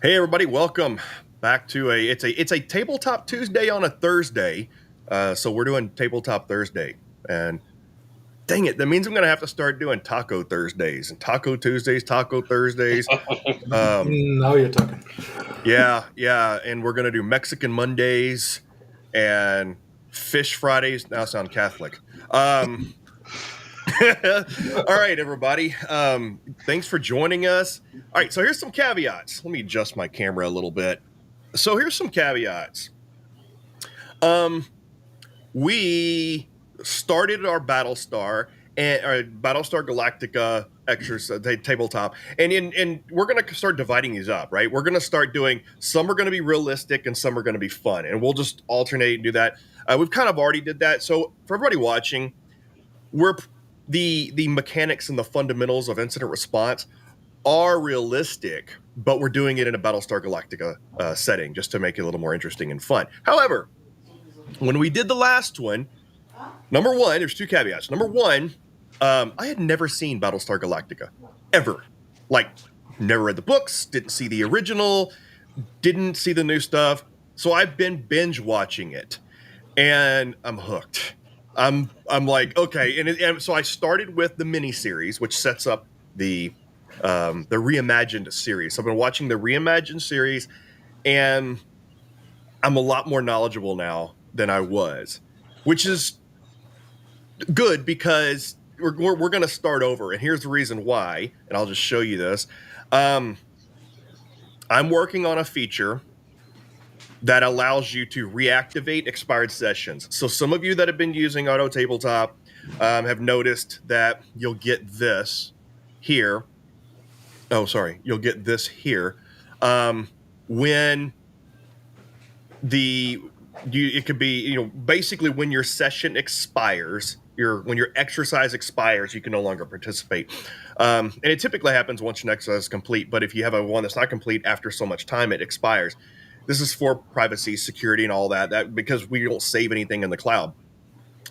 Hey everybody, welcome back to it's a tabletop Tuesday on a Thursday. So we're doing tabletop Thursday, and dang it, that means I'm gonna have to start doing Taco Thursdays and Taco Tuesdays, Taco Thursdays. Now you're talking. Yeah, and we're gonna do Mexican Mondays and Fish Fridays. Now I sound Catholic. All right, everybody. Thanks for joining us. All right, so here's some caveats. Let me adjust my camera a little bit. So here's some caveats. Um, we started our Battlestar Galactica exercise tabletop, and we're gonna start dividing these up. Right, we're gonna start doing some are gonna be realistic and some are gonna be fun, and we'll just alternate and do that. We've kind of already did that. So for everybody watching, we're the mechanics and the fundamentals of incident response are realistic, but we're doing it in a Battlestar Galactica setting just to make it a little more interesting and fun. However, when we did the last one, number one, there's two caveats. Number one, I had never seen Battlestar Galactica ever. Like, never read the books, didn't see the original, didn't see the new stuff. So I've been binge watching it, and I'm hooked. I'm like, okay, and so I started with the miniseries, which sets up the reimagined series. So I've been watching the reimagined series, and I'm a lot more knowledgeable now than I was, which is good because we're going to start over. And here's the reason why, and I'll just show you this. Um, I'm working on a feature that allows you to reactivate expired sessions. So some of you that have been using Auto Tabletop have noticed that you'll get this here. Oh, sorry, you'll get this here when it could be basically when your session expires, when your exercise expires, you can no longer participate. And it typically happens once your exercise is complete. But if you have a one that's not complete after so much time, it expires. This is for privacy, security, and all that because we don't save anything in the cloud.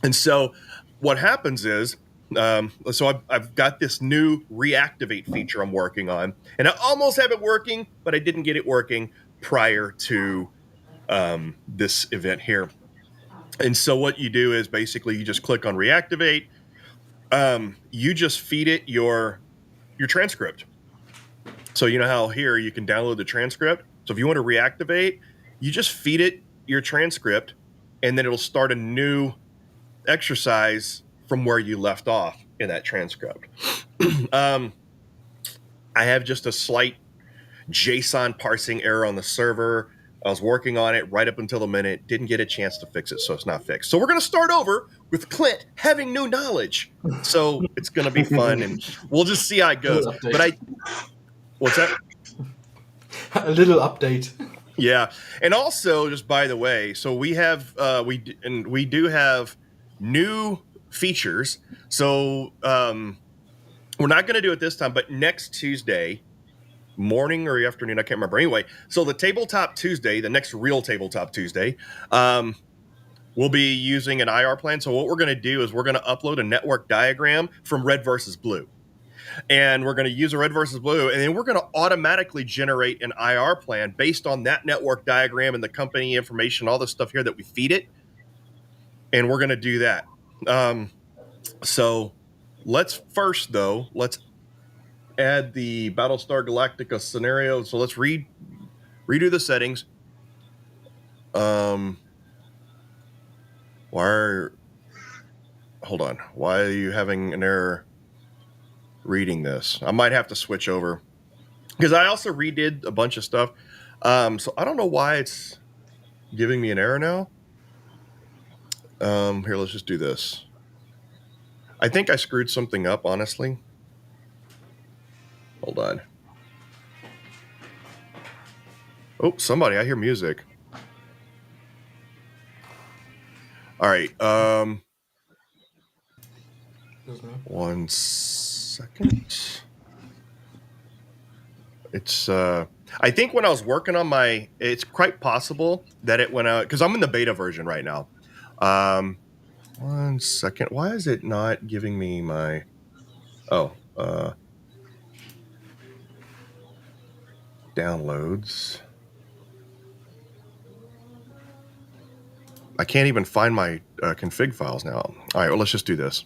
And so what happens is, so I've got this new reactivate feature I'm working on, and I almost have it working, but I didn't get it working prior to this event here. And so what you do is basically you just click on reactivate. You just feed it your transcript. So you know how here you can download the transcript. So if you want to reactivate, you just feed it your transcript, and then it'll start a new exercise from where you left off in that transcript. I have just a slight JSON parsing error on the server. I was working on it right up until the minute, didn't get a chance to fix it, so it's not fixed. So we're going to start over with Clint having new knowledge. So it's going to be fun, and we'll just see how it goes. But what's that? A little update. Yeah, and also just by the way, so we have we do have new features. So we're not going to do it this time, but next Tuesday morning or afternoon, I can't remember. Anyway, so the Tabletop Tuesday, the next real Tabletop Tuesday, we'll be using an IR plan. So what we're going to do is we're going to upload a network diagram from red versus blue. And we're going to use a red versus blue, and then we're going to automatically generate an IR plan based on that network diagram and the company information, all the stuff here that we feed it. And we're going to do that. So let's add the Battlestar Galactica scenario. So let's redo the settings. Hold on. Why are you having an error reading this? I might have to switch over because I also redid a bunch of stuff. So I don't know why it's giving me an error now. Here, let's just do this. I think I screwed something up, honestly. Hold on. Oh, somebody, I hear music. All right. 1 second. It's I think when I was working on it's quite possible that it went out because I'm in the beta version right now. 1 second. Why is it not giving me my downloads. I can't even find my config files now. All right, well, let's just do this.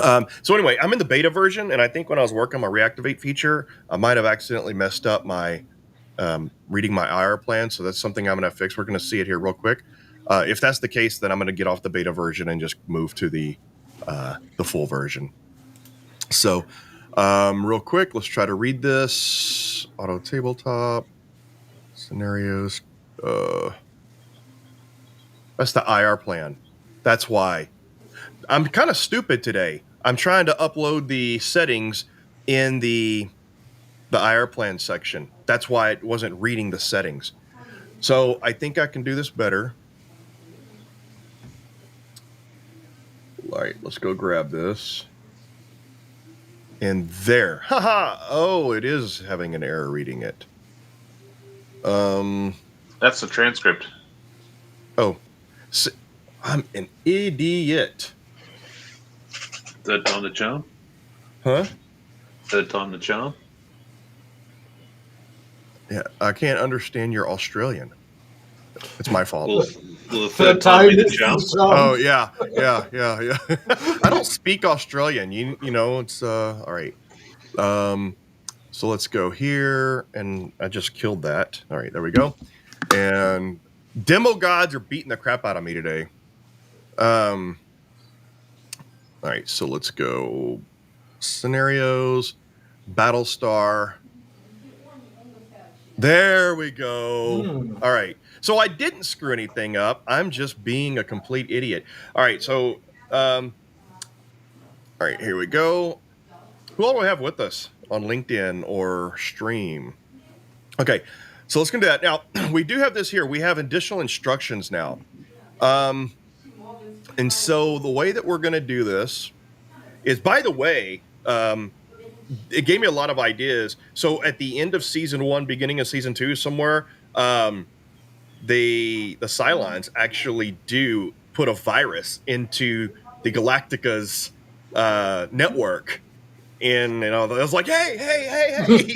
So anyway, I'm in the beta version, and I think when I was working on my reactivate feature, I might have accidentally messed up my reading my IR plan. So that's something I'm going to fix. We're going to see it here real quick. If that's the case, then I'm going to get off the beta version and just move to the full version. So real quick, let's try to read this. Auto tabletop scenarios. That's the IR plan. That's why. I'm kind of stupid today. I'm trying to upload the settings in the IR plan section. That's why it wasn't reading the settings. So I think I can do this better. All right, let's go grab this. And there. Haha. Oh, it is having an error reading it. That's the transcript. Oh, so I'm an idiot. Is that Tom the Chum? Huh? Is that Tom the Chum? Yeah, I can't understand your Australian. It's my fault. Well, Third time is the charm. Oh yeah. I don't speak Australian. You know, it's all right. So let's go here, and I just killed that. All right, there we go. And demo gods are beating the crap out of me today. All right, so let's go scenarios, Battlestar. There we go. All right. So I didn't screw anything up. I'm just being a complete idiot. All right. So, all right, here we go. Who all do we have with us on LinkedIn or stream? Okay. So let's go do that. Now, we do have this here. We have additional instructions now. And so the way that we're going to do this is, by the way, it gave me a lot of ideas. So at the end of season 1, beginning of season 2, somewhere, the Cylons actually do put a virus into the Galactica's network. And I was like, hey.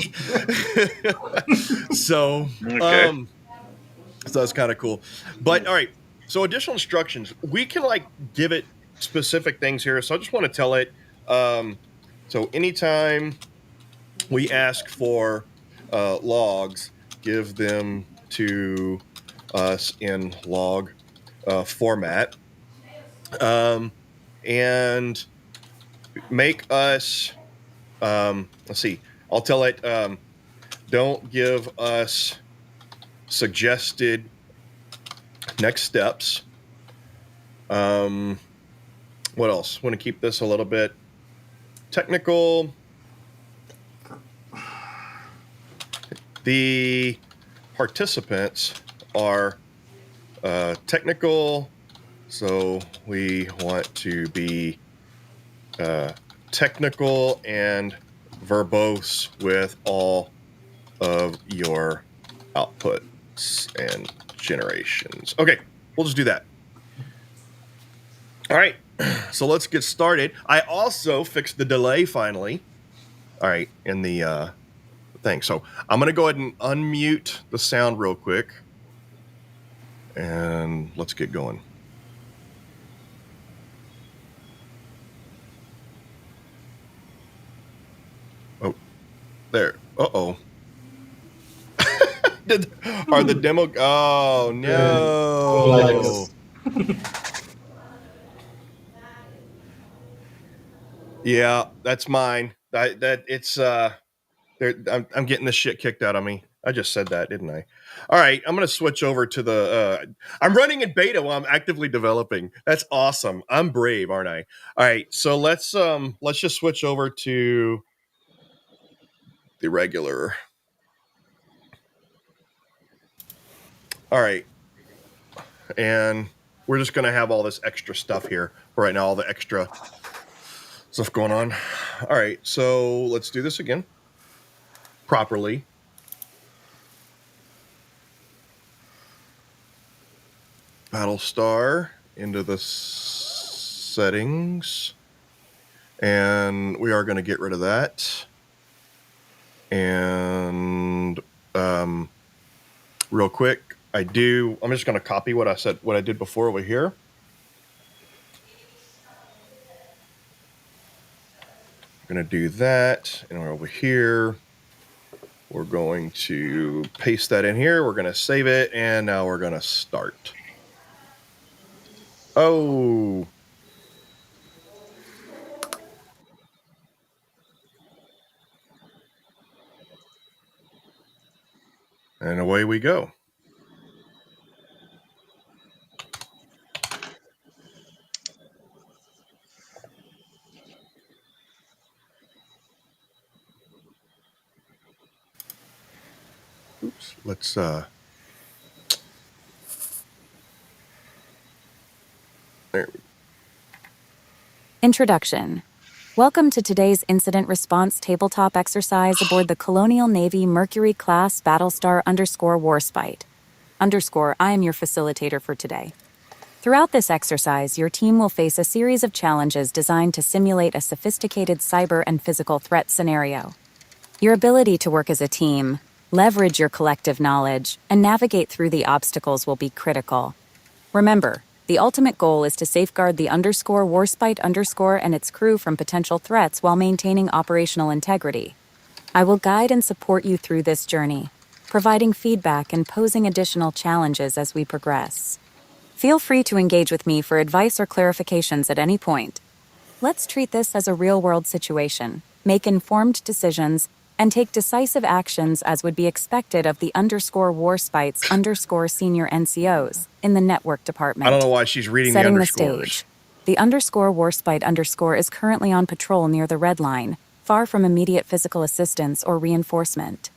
So, Okay. so that's kind of cool. But all right, so additional instructions. We can give it specific things here. So I just want to tell it. So anytime we ask for logs, give them to us in log format, and make us. Let's see. I'll tell it. Don't give us suggested next steps. What else? Want to keep this a little bit technical. The participants are technical, so we want to be technical and verbose with all of your outputs and generations. Okay, we'll just do that. All right, so let's get started. I also fixed the delay finally. All right, in the thing. So I'm going to go ahead and unmute the sound real quick. And let's get going. Oh, there. Uh-oh. Are the demo... Oh, no. Yeah, that's mine. It's... I'm getting this shit kicked out of me. I just said that, didn't I? All right, I'm going to switch over to the... I'm running in beta while I'm actively developing. That's awesome. I'm brave, aren't I? All right, so let's just switch over to the regular. All right. And we're just going to have all this extra stuff here for right now, all the extra stuff going on. All right, so let's do this again properly. Battlestar into the settings. And we are going to get rid of that. And real quick. I'm just going to copy what I did before over here. I'm going to do that. And over here, we're going to paste that in here. We're going to save it. And now we're going to start. Oh. And away we go. Oops. Let's there. Introduction. Welcome to today's incident response tabletop exercise aboard the Colonial Navy Mercury-class Battlestar _Warspite. I am your facilitator for today. Throughout this exercise, your team will face a series of challenges designed to simulate a sophisticated cyber and physical threat scenario. Your ability to work as a team, leverage your collective knowledge, and navigate through the obstacles will be critical. Remember, the ultimate goal is to safeguard the _Warspite_ and its crew from potential threats while maintaining operational integrity. I will guide and support you through this journey, providing feedback and posing additional challenges as we progress. Feel free to engage with me for advice or clarifications at any point. Let's treat this as a real-world situation, make informed decisions, and take decisive actions as would be expected of the _Warspites_ senior NCOs in the network department. I don't know why she's reading Setting the the underscores. stage. The _Warspite_ is currently on patrol near the Red Line, far from immediate physical assistance or reinforcement.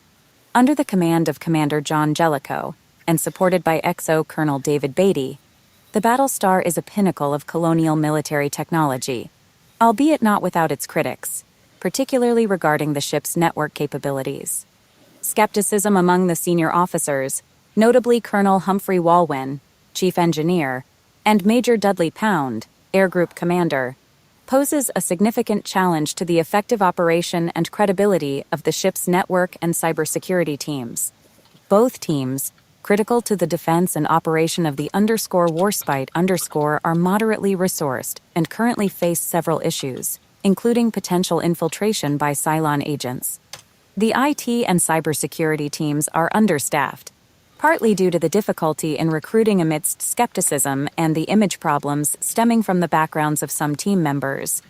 Under the command of Commander John Jellicoe, and supported by XO Colonel David Beatty, the Battlestar is a pinnacle of colonial military technology, albeit not without its critics, particularly regarding the ship's network capabilities. Skepticism among the senior officers, notably Colonel Humphrey Walwyn, Chief Engineer, and Major Dudley Pound, Air Group Commander, poses a significant challenge to the effective operation and credibility of the ship's network and cybersecurity teams. Both teams, critical to the defense and operation of the _Warspite_ are moderately resourced and currently face several issues, including potential infiltration by Cylon agents. The IT and cybersecurity teams are understaffed, partly due to the difficulty in recruiting amidst skepticism and the image problems stemming from the backgrounds of some team members.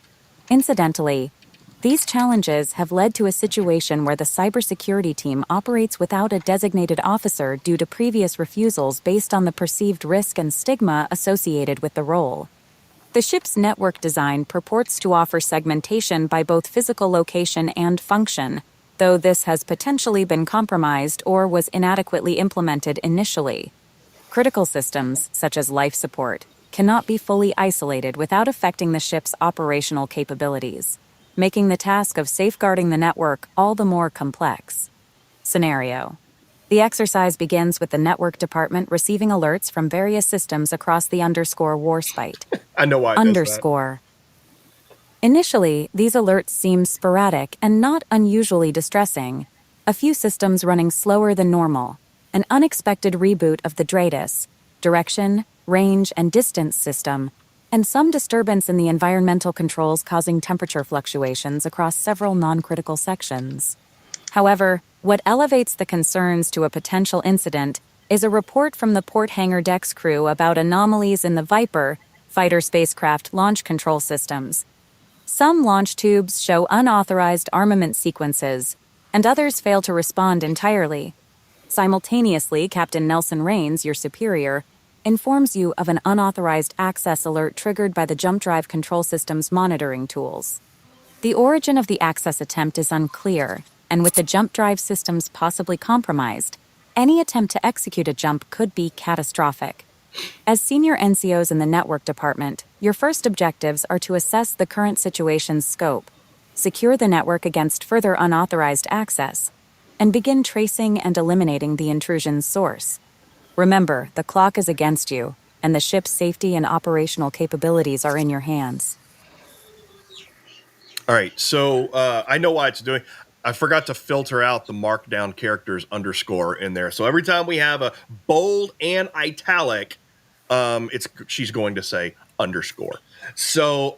Incidentally, these challenges have led to a situation where the cybersecurity team operates without a designated officer due to previous refusals based on the perceived risk and stigma associated with the role. The ship's network design purports to offer segmentation by both physical location and function, though this has potentially been compromised or was inadequately implemented initially. Critical systems, such as life support, cannot be fully isolated without affecting the ship's operational capabilities, making the task of safeguarding the network all the more complex. Scenario. The exercise begins with the network department receiving alerts from various systems across the _Warspite. I know why it does that. Initially, these alerts seem sporadic and not unusually distressing. A few systems running slower than normal, an unexpected reboot of the DRADIS, direction, range, and distance system, and some disturbance in the environmental controls causing temperature fluctuations across several non-critical sections. However, what elevates the concerns to a potential incident is a report from the port hangar decks crew about anomalies in the Viper fighter spacecraft launch control systems. Some launch tubes show unauthorized armament sequences, and others fail to respond entirely. Simultaneously, Captain Nelson Rains, your superior, informs you of an unauthorized access alert triggered by the jump drive control system's monitoring tools. The origin of the access attempt is unclear, and with the jump drive systems possibly compromised, any attempt to execute a jump could be catastrophic. As senior NCOs in the network department, your first objectives are to assess the current situation's scope, secure the network against further unauthorized access, and begin tracing and eliminating the intrusion's source. Remember, the clock is against you, and the ship's safety and operational capabilities are in your hands. All right, so I know why it's doing. I forgot to filter out the markdown characters underscore in there. So every time we have a bold and italic, she's going to say underscore. So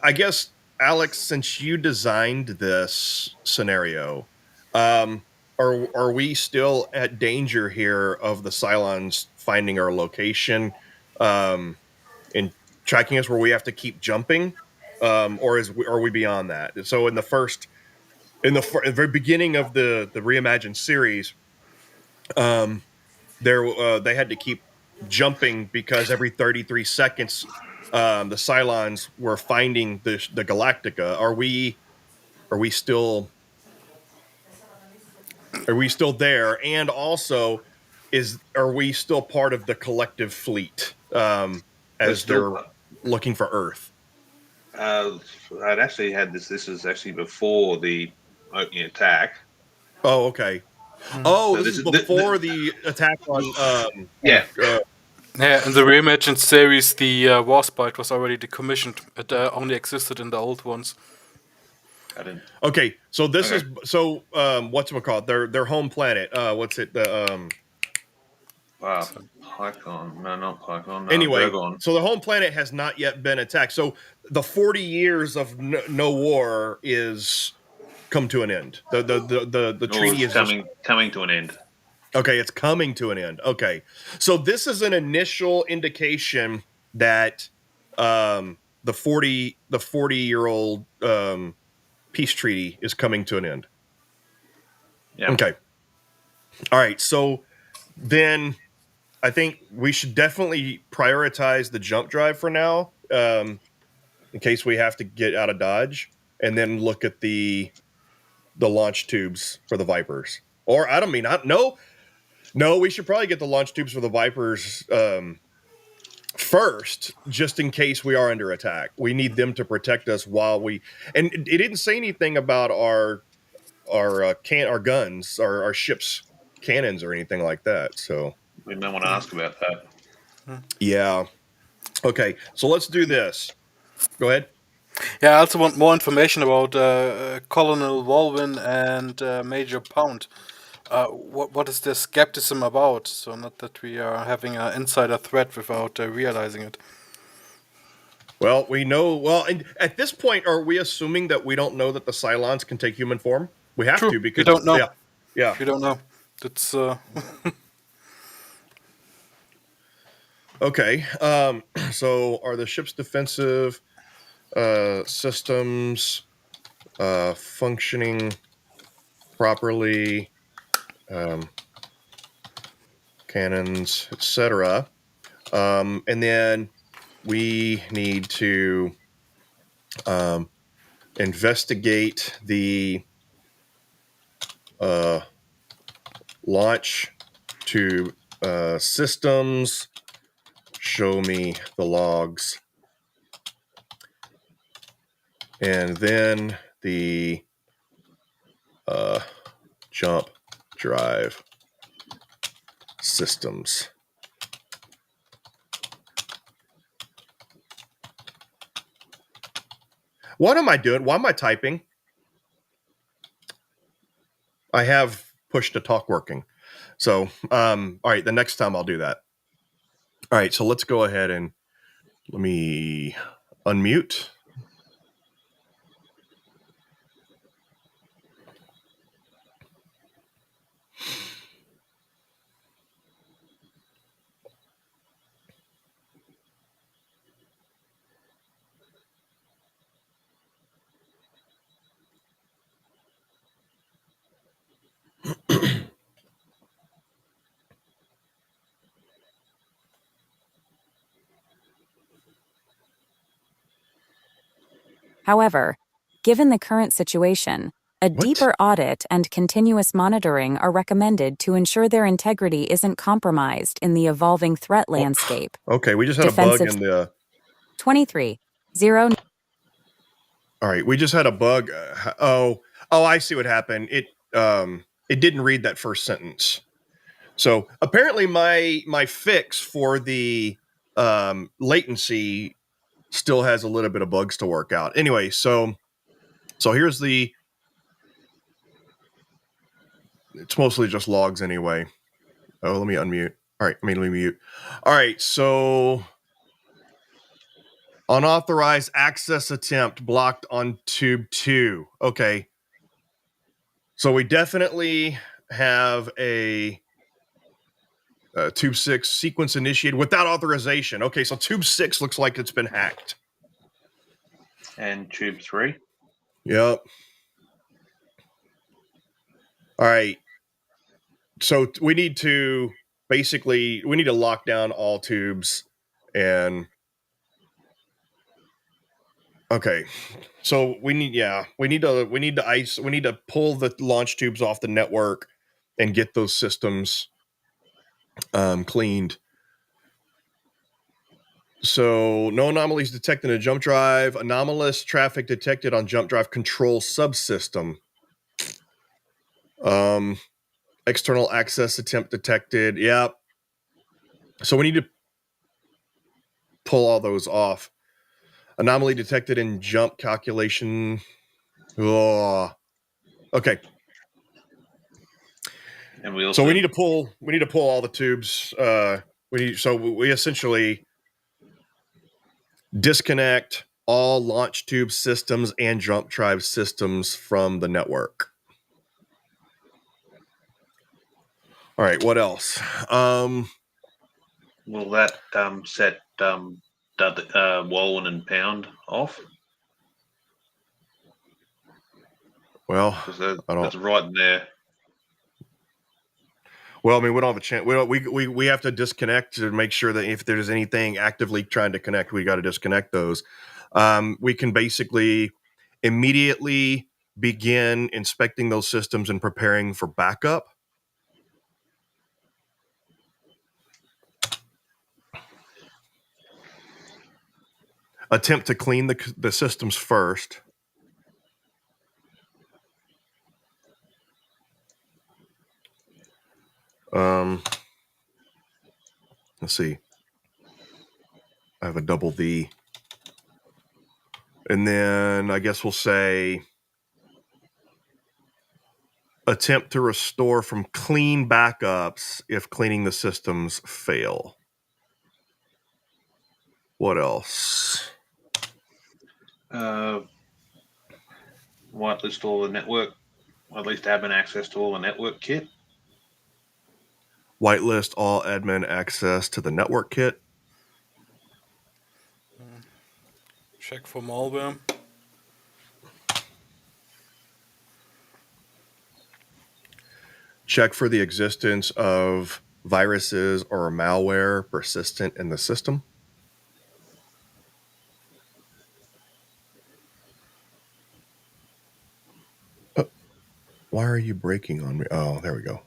I guess, Alex, since you designed this scenario, are we still at danger here of the Cylons finding our location and tracking us, where we have to keep jumping, or are we beyond that? So in the very beginning of the reimagined series, they had to keep jumping because every 33 seconds the Cylons were finding the Galactica. Are we still there? And also, are we still part of the collective fleet as still, they're looking for Earth? I'd actually had this. This is actually before the opening attack. Oh, okay. Oh, So this is before the attack on. Yeah. Yeah, in the reimagined series, the Warspite was already decommissioned. It only existed in the old ones. I didn't. Okay, so this is whatchamacallit, their home planet. What's it? The Pycon. No, not Pycon. No, anyway, Drogon. so the home planet has not yet been attacked. So the 40 years of no war is come to an end. The treaty is coming to an end. Okay, it's coming to an end. Okay, so this is an initial indication that the 40-year-old peace treaty is coming to an end. Yeah. Okay. All right. So then I think we should definitely prioritize the jump drive for now, in case we have to get out of Dodge, and then look at the launch tubes for the Vipers. Or no, we should probably get the launch tubes for the Vipers first, just in case we are under attack. We need them to protect us while we. And it didn't say anything about our guns, our ships' cannons, or anything like that. So We may want to ask about that. yeah. Okay, so let's do this. Go ahead. Yeah, I also want more information about Colonel Walwyn and Major Pound. What is their skepticism about? So not that we are having an insider threat without realizing it. Well, we know. Well, and at this point, are we assuming that we don't know that the Cylons can take human form? We have True. to, because We don't know. Yeah. We don't know. That's Okay. So are the ship's defensive systems functioning properly? Cannons, etc. And then we need to investigate the launch to systems. Show me the logs. And then the jump drive systems. What am I doing? Why am I typing? I have push to talk working. So, all right, the next time I'll do that. All right, so let's go ahead and let me unmute. However, given the current situation, a deeper audit and continuous monitoring are recommended to ensure their integrity isn't compromised in the evolving threat landscape. Okay, we just had a bug in the 23-0. All right, we just had a bug. I see what happened. It didn't read that first sentence. So apparently my fix for the latency still has a little bit of bugs to work out. Anyway, so So here's the. It's mostly just logs anyway. Oh, let me unmute. All right, let me mute. All right, so unauthorized access attempt blocked on tube 2. Okay. So we definitely have a tube 6 sequence initiated without authorization. Okay, so tube 6 looks like it's been hacked. And tube 3. Yep. All right. So we need to lock down all tubes and okay. So we need to pull the launch tubes off the network and get those systems cleaned. So no anomalies detected in a jump drive. Anomalous traffic detected on jump drive control subsystem. External access attempt detected. Yep. So we need to pull all those off. Anomaly detected in jump calculation. Oh. Okay. And we also So we need to pull all the tubes. We essentially disconnect all launch tube systems and jump drive systems from the network. All right, what else? will that set Wallen and Pound off? Well, Because I don't. that's right in there. Well, I mean, we don't have a chance. We have to disconnect to make sure that if there's anything actively trying to connect, we got to disconnect those. We can basically immediately begin inspecting those systems and preparing for backup. Attempt to clean the systems first. Let's see. I have a double V. And then I guess we'll say attempt to restore from clean backups if cleaning the systems fail. What else? Whitelist all the network, or at least admin access to all the network kit. Whitelist all admin access to the network kit. Check for malware. Check for the existence of viruses or malware persistent in the system. Why are you breaking on me? Oh, there we go.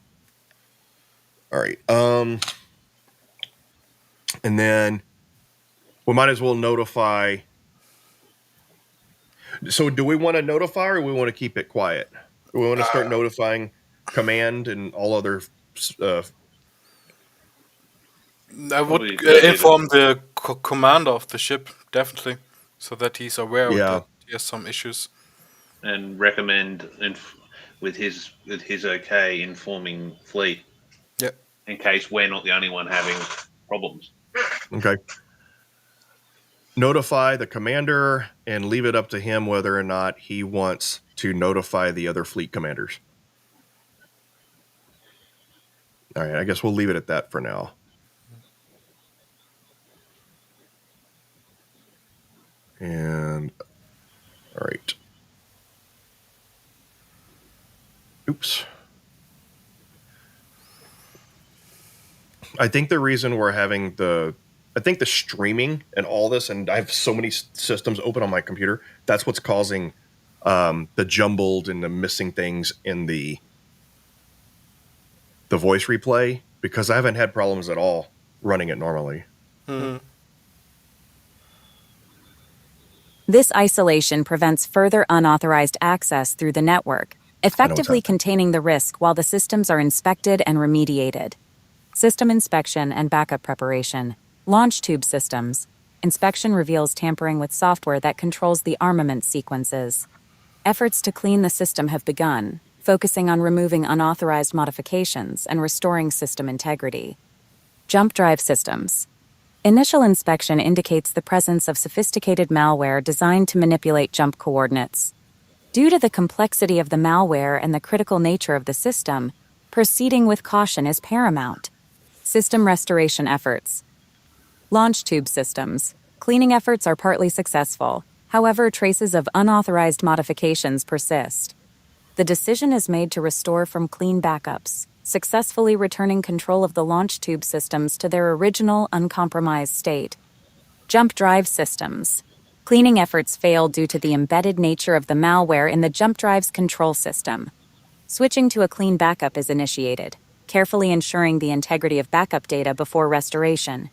All right. And then we might as well notify. So do we want to notify or we want to keep it quiet? We want to start notifying command and all other. I would Probably good idea inform the commander of the ship, definitely, so that he's aware Yeah. that he has some issues. and recommend with his okay informing fleet. Yeah. In case we're not the only one having problems. Okay. Notify the commander and leave it up to him whether or not he wants to notify the other fleet commanders. All right, I guess we'll leave it at that for now. And all right. Oops. I think the reason we're having the streaming and all this, and I have so many systems open on my computer, that's what's causing the jumbled and the missing things in the voice replay, because I haven't had problems at all running it normally. This isolation prevents further unauthorized access through the network, effectively happening. containing the risk while the systems are inspected and remediated. System inspection and backup preparation. Launch tube systems. Inspection reveals tampering with software that controls the armament sequences. Efforts to clean the system have begun, focusing on removing unauthorized modifications and restoring system integrity. Jump drive systems. Initial inspection indicates the presence of sophisticated malware designed to manipulate jump coordinates. Due to the complexity of the malware and the critical nature of the system, proceeding with caution is paramount. System restoration efforts. Launch tube systems. Cleaning efforts are partly successful. However, traces of unauthorized modifications persist. The decision is made to restore from clean backups, successfully returning control of the launch tube systems to their original uncompromised state. Jump drive systems. Cleaning efforts fail due to the embedded nature of the malware in the jump drive's control system. Switching to a clean backup is initiated, carefully ensuring the integrity of backup data before restoration.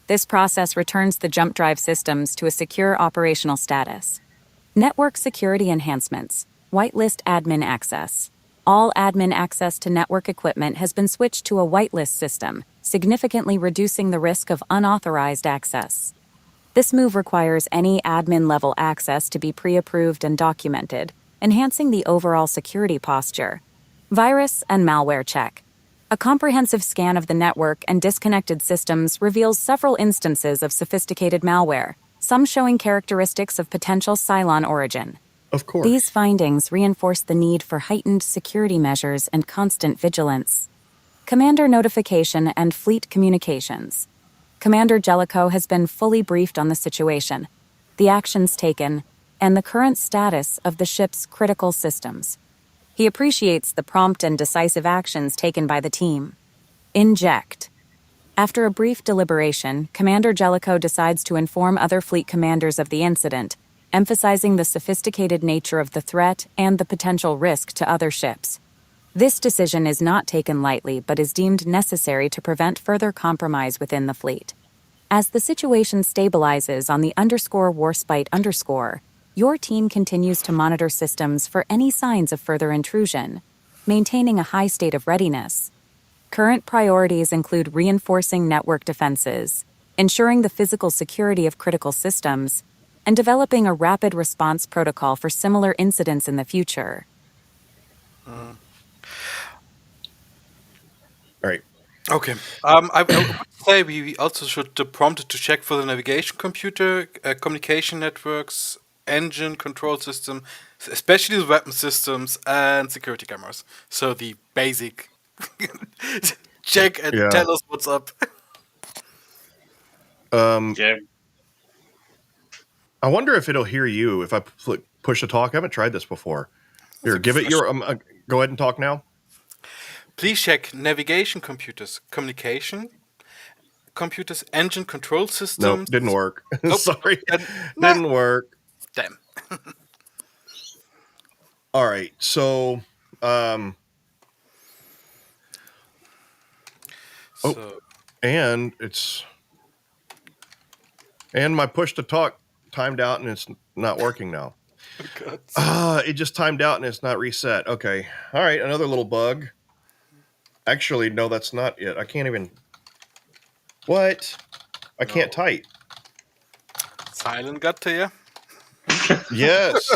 This process returns the jump drive systems to a secure operational status. Network security enhancements. Whitelist admin access. All admin access to network equipment has been switched to a whitelist system, significantly reducing the risk of unauthorized access. This move requires any admin-level access to be pre-approved and documented, enhancing the overall security posture. Virus and malware check. A comprehensive scan of the network and disconnected systems reveals several instances of sophisticated malware, some showing characteristics of potential Cylon origin. Of course. These findings reinforce the need for heightened security measures and constant vigilance. Commander notification and fleet communications. Commander Jellicoe has been fully briefed on the situation, the actions taken, and the current status of the ship's critical systems. He appreciates the prompt and decisive actions taken by the team. Inject. After a brief deliberation, Commander Jellicoe decides to inform other fleet commanders of the incident, emphasizing the sophisticated nature of the threat and the potential risk to other ships. This decision is not taken lightly but is deemed necessary to prevent further compromise within the fleet. As the situation stabilizes on the _warspite_, your team continues to monitor systems for any signs of further intrusion, maintaining a high state of readiness. Current priorities include reinforcing network defenses, ensuring the physical security of critical systems, and developing a rapid response protocol for similar incidents in the future. All right. Okay. I would say we also should prompt it to check for the navigation computer, communication networks, engine control system, especially the weapon systems and security cameras. So the basic check and Yeah. tell us what's up. Yeah. I wonder if it'll hear you if I push to talk. I haven't tried this before. Here, give it your. Go ahead and talk now. Please check navigation computers, communication computers, engine control Nope, systems. didn't work. Nope. Sorry, Nah. didn't work. Damn. All right, so and my push to talk timed out and it's not working now. It just timed out and it's not reset. Okay, all right, another little bug. Actually, no, that's not it. I can't even. What? I can't type. Silent got to you. Yes.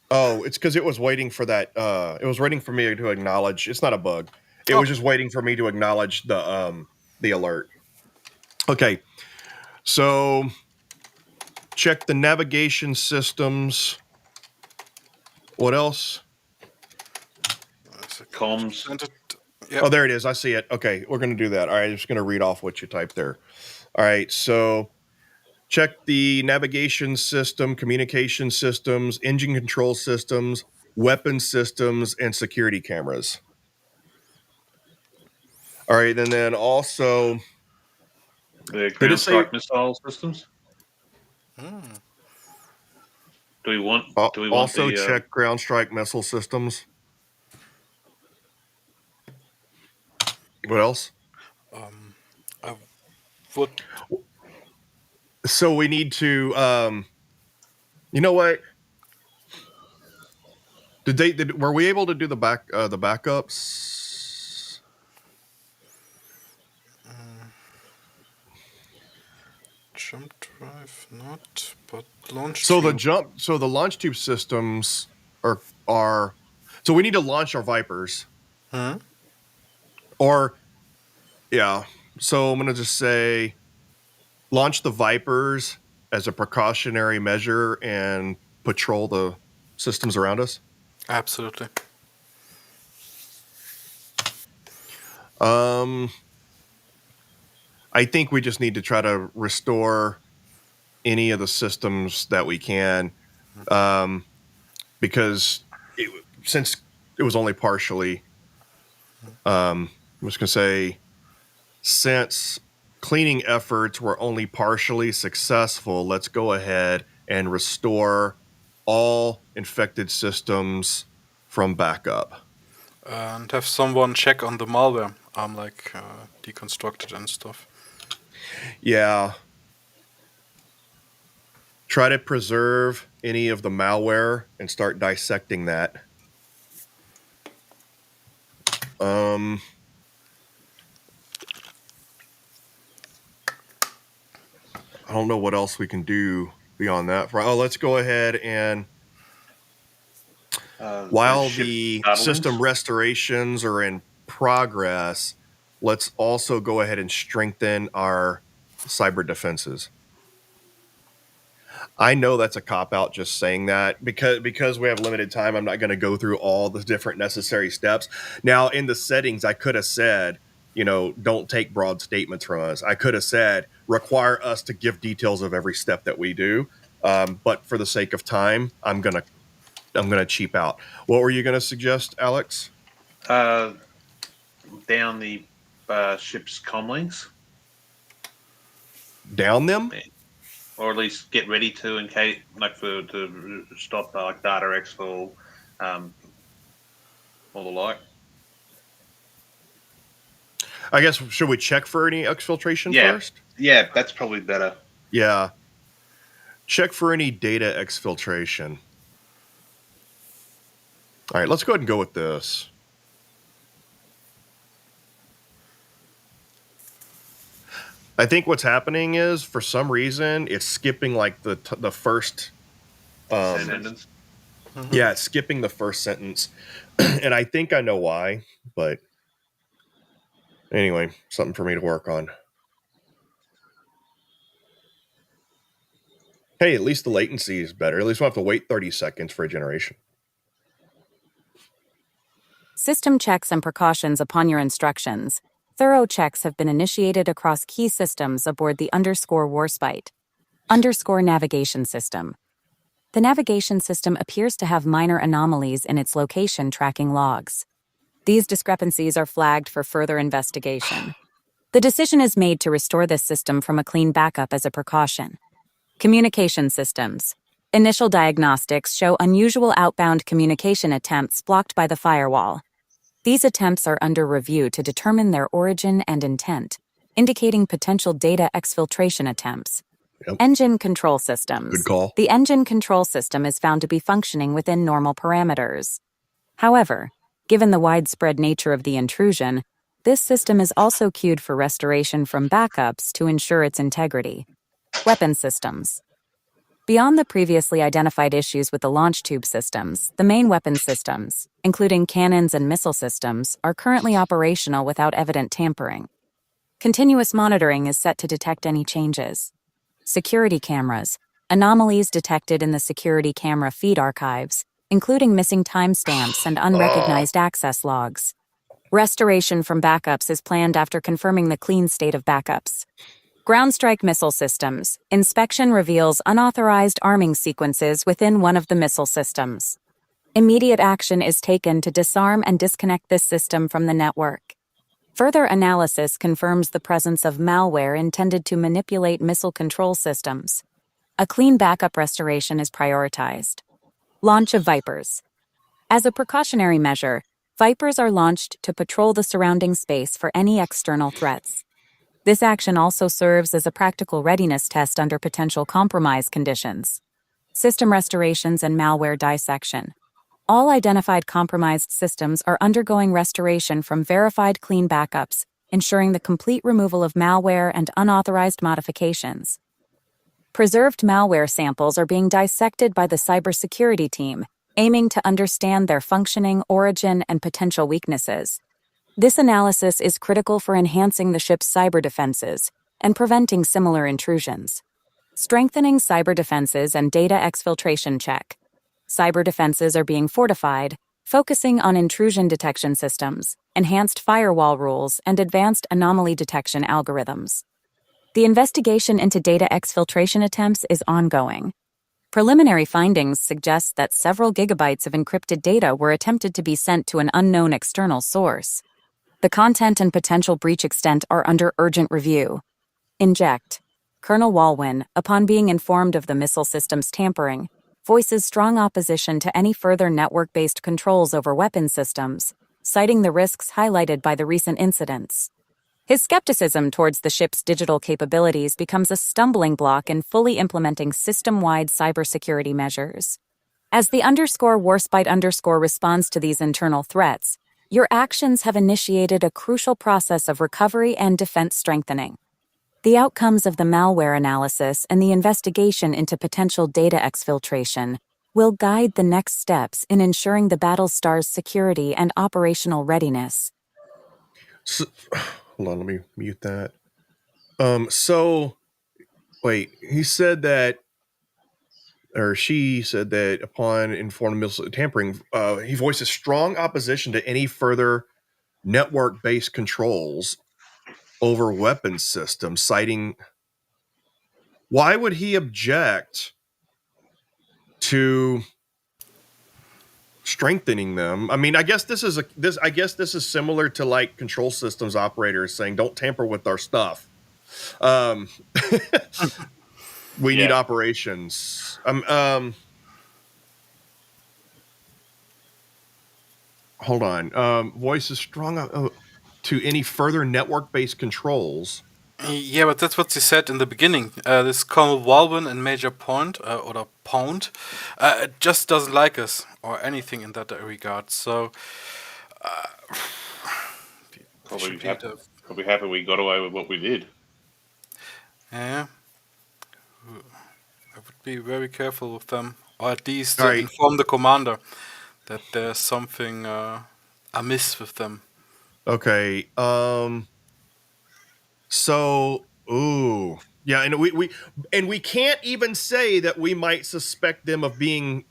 Oh, it's because it was waiting for that. It was waiting for me to acknowledge. It's not a bug. It was just waiting for me to acknowledge the alert. Okay, so check the navigation systems. What else? Comms. Yep. Oh, there it is. I see it. Okay, we're going to do that. All right, I'm just going to read off what you typed there. All right, so check the navigation system, communication systems, engine control systems, weapon systems, and security cameras. All right, and then also The ground strike missile systems. Do we want also the, check ground strike missile systems? What else? I would. So we need to. You know what? Were we able to do the backups? Jump drive, not, but launch So tube. the launch tube systems are so we need to launch our Vipers. Or yeah. So I'm gonna just say launch the Vipers as a precautionary measure and patrol the systems around us. Absolutely. I think we just need to try to restore any of the systems that we can, because since it was only partially, I'm just gonna say, since cleaning efforts were only partially successful, let's go ahead and restore all infected systems from backup. And have someone check on the malware, deconstruct it and stuff. Yeah. Try to preserve any of the malware and start dissecting that. I don't know what else we can do beyond that. Let's go ahead and while the system restorations are in progress, let's also go ahead and strengthen our cyber defenses. I know that's a cop-out just saying that because we have limited time. I'm not going to go through all the different necessary steps. Now, in the settings, I could have said, don't take broad statements from us. I could have said, require us to give details of every step that we do. But for the sake of time, I'm gonna cheap out. What were you going to suggest, Alex? Down the ship's comlinks. Down them? Or at least get ready to, in case, to stop data exfil, or the like. I guess, should we check for any exfiltration first? Yeah, that's probably better. Yeah. Check for any data exfiltration. All right, let's go ahead and go with this. I think what's happening is, for some reason, it's skipping like the first Sentence. Yeah, it's skipping the first sentence. And I think I know why, but anyway, something for me to work on. Hey, at least the latency is better. At least we'll have to wait 30 seconds for a generation. System checks and precautions upon your instructions. Thorough checks have been initiated across key systems aboard the _Warspite. Navigation system. The navigation system appears to have minor anomalies in its location tracking logs. These discrepancies are flagged for further investigation. The decision is made to restore this system from a clean backup as a precaution. Communication systems. Initial diagnostics show unusual outbound communication attempts blocked by the firewall. These attempts are under review to determine their origin and intent, indicating potential data exfiltration attempts. Yep. Engine control systems. Good call. The engine control system is found to be functioning within normal parameters. However, given the widespread nature of the intrusion, this system is also queued for restoration from backups to ensure its integrity. Weapon systems. Beyond the previously identified issues with the launch tube systems, the main weapon systems, including cannons and missile systems, are currently operational without evident tampering. Continuous monitoring is set to detect any changes. Security cameras. Anomalies detected in the security camera feed archives, including missing timestamps and unrecognized access logs. Restoration from backups is planned after confirming the clean state of backups. Ground strike missile systems. Inspection reveals unauthorized arming sequences within one of the missile systems. Immediate action is taken to disarm and disconnect this system from the network. Further analysis confirms the presence of malware intended to manipulate missile control systems. A clean backup restoration is prioritized. Launch of Vipers. As a precautionary measure, Vipers are launched to patrol the surrounding space for any external threats. This action also serves as a practical readiness test under potential compromise conditions. System restorations and malware dissection. All identified compromised systems are undergoing restoration from verified clean backups, ensuring the complete removal of malware and unauthorized modifications. Preserved malware samples are being dissected by the cybersecurity team, aiming to understand their functioning, origin, and potential weaknesses. This analysis is critical for enhancing the ship's cyber defenses and preventing similar intrusions. Strengthening cyber defenses and data exfiltration check. Cyber defenses are being fortified, focusing on intrusion detection systems, enhanced firewall rules, and advanced anomaly detection algorithms. The investigation into data exfiltration attempts is ongoing. Preliminary findings suggest that several gigabytes of encrypted data were attempted to be sent to an unknown external source. The content and potential breach extent are under urgent review. Inject. Colonel Walwyn, upon being informed of the missile system's tampering, voices strong opposition to any further network-based controls over weapon systems, citing the risks highlighted by the recent incidents. His skepticism towards the ship's digital capabilities becomes a stumbling block in fully implementing system-wide cybersecurity measures. As the _Warspite_ responds to these internal threats, your actions have initiated a crucial process of recovery and defense strengthening. The outcomes of the malware analysis and the investigation into potential data exfiltration will guide the next steps in ensuring the Battlestar's security and operational readiness. So, hold on, let me mute that. Wait, he said that, or she said that upon informed missile tampering, he voices strong opposition to any further network-based controls over weapons systems, citing. Why would he object to strengthening them? I mean, I guess this is similar to like control systems operators saying, "Don't tamper with our stuff." We need operations. Hold on. Voice is strong to any further network-based controls. Yeah, but that's what she said in the beginning. This Colonel Walwyn and Major Point, or Pound, just doesn't like us or anything in that regard. So, probably happy we got away with what we did. Yeah, I would be very careful with them, or at least Right. inform the commander that there's something amiss with them. Okay. So, yeah, and we can't even say that we might suspect them of being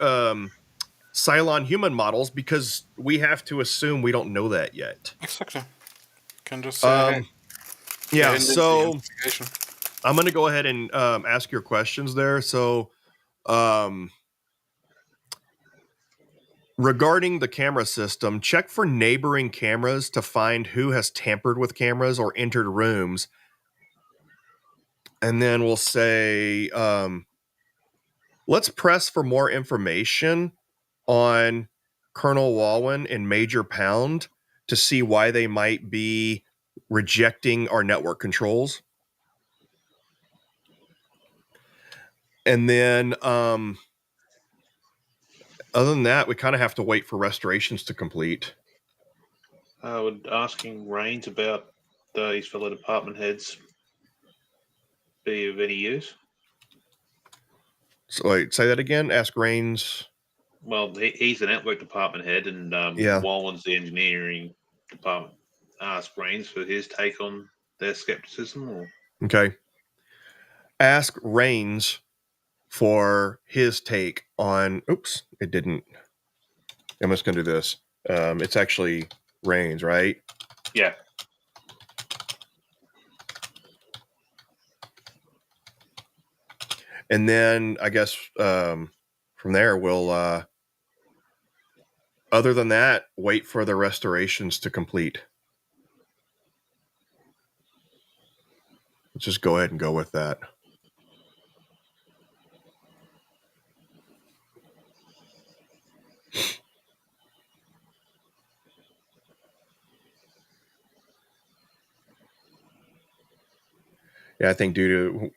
Cylon human models because we have to assume we don't know that yet. Exactly. You can just say, hey, yeah. in the So investigation. I'm going to go ahead and ask your questions there. So, regarding the camera system, check for neighboring cameras to find who has tampered with cameras or entered rooms. And then we'll say, let's press for more information on Colonel Walwyn and Major Pound to see why they might be rejecting our network controls. And then, other than that, we kind of have to wait for restorations to complete. I would asking Rains about his fellow department heads be of any use. So, wait, say that again. Ask Rains. Well, he's the network department head, and Walwyn's the engineering department. Ask Rains for his take on their skepticism. Or Okay. Ask Rains for his take on. Oops, it didn't. I'm just going to do this. It's actually Rains, right? Yeah. And then I guess from there we'll, other than that, wait for the restorations to complete. Let's just go ahead and go with that. Yeah, I think due to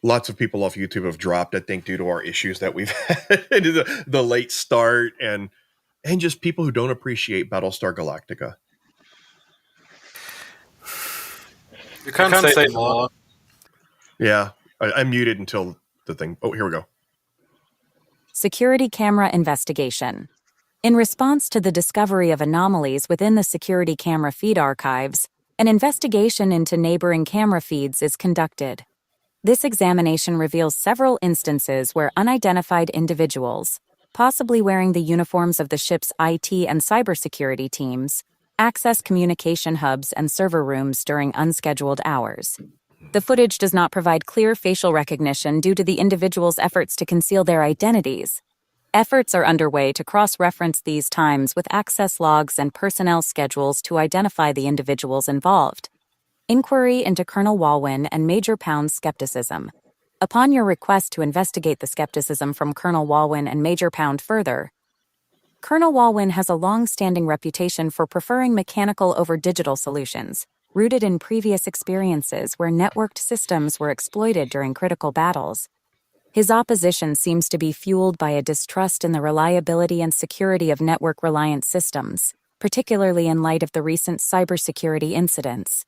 lots of people off YouTube have dropped, I think due to our issues that we've had, the late start and just people who don't appreciate Battlestar Galactica. You can't say more. Yeah, I muted until the thing. Oh, here we go. Security camera investigation. In response to the discovery of anomalies within the security camera feed archives, an investigation into neighboring camera feeds is conducted. This examination reveals several instances where unidentified individuals, possibly wearing the uniforms of the ship's IT and cybersecurity teams, access communication hubs and server rooms during unscheduled hours. The footage does not provide clear facial recognition due to the individuals' efforts to conceal their identities. Efforts are underway to cross-reference these times with access logs and personnel schedules to identify the individuals involved. Inquiry into Colonel Walwyn and Major Pound's skepticism. Upon your request to investigate the skepticism from Colonel Walwyn and Major Pound further, Colonel Walwyn has a long-standing reputation for preferring mechanical over digital solutions, rooted in previous experiences where networked systems were exploited during critical battles. His opposition seems to be fueled by a distrust in the reliability and security of network-reliant systems, particularly in light of the recent cybersecurity incidents.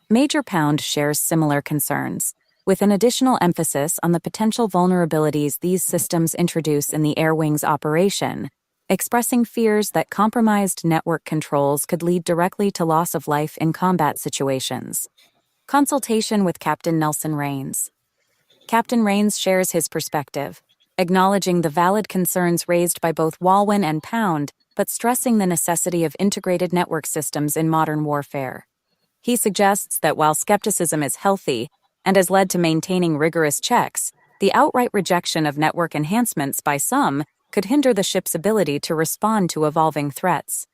Major Pound shares similar concerns, with an additional emphasis on the potential vulnerabilities these systems introduce in the Air Wing's operation, expressing fears that compromised network controls could lead directly to loss of life in combat situations. Consultation with Captain Nelson Rains. Captain Rains shares his perspective, acknowledging the valid concerns raised by both Walwyn and Pound, but stressing the necessity of integrated network systems in modern warfare. He suggests that while skepticism is healthy and has led to maintaining rigorous checks, the outright rejection of network enhancements by some could hinder the ship's ability to respond to evolving threats.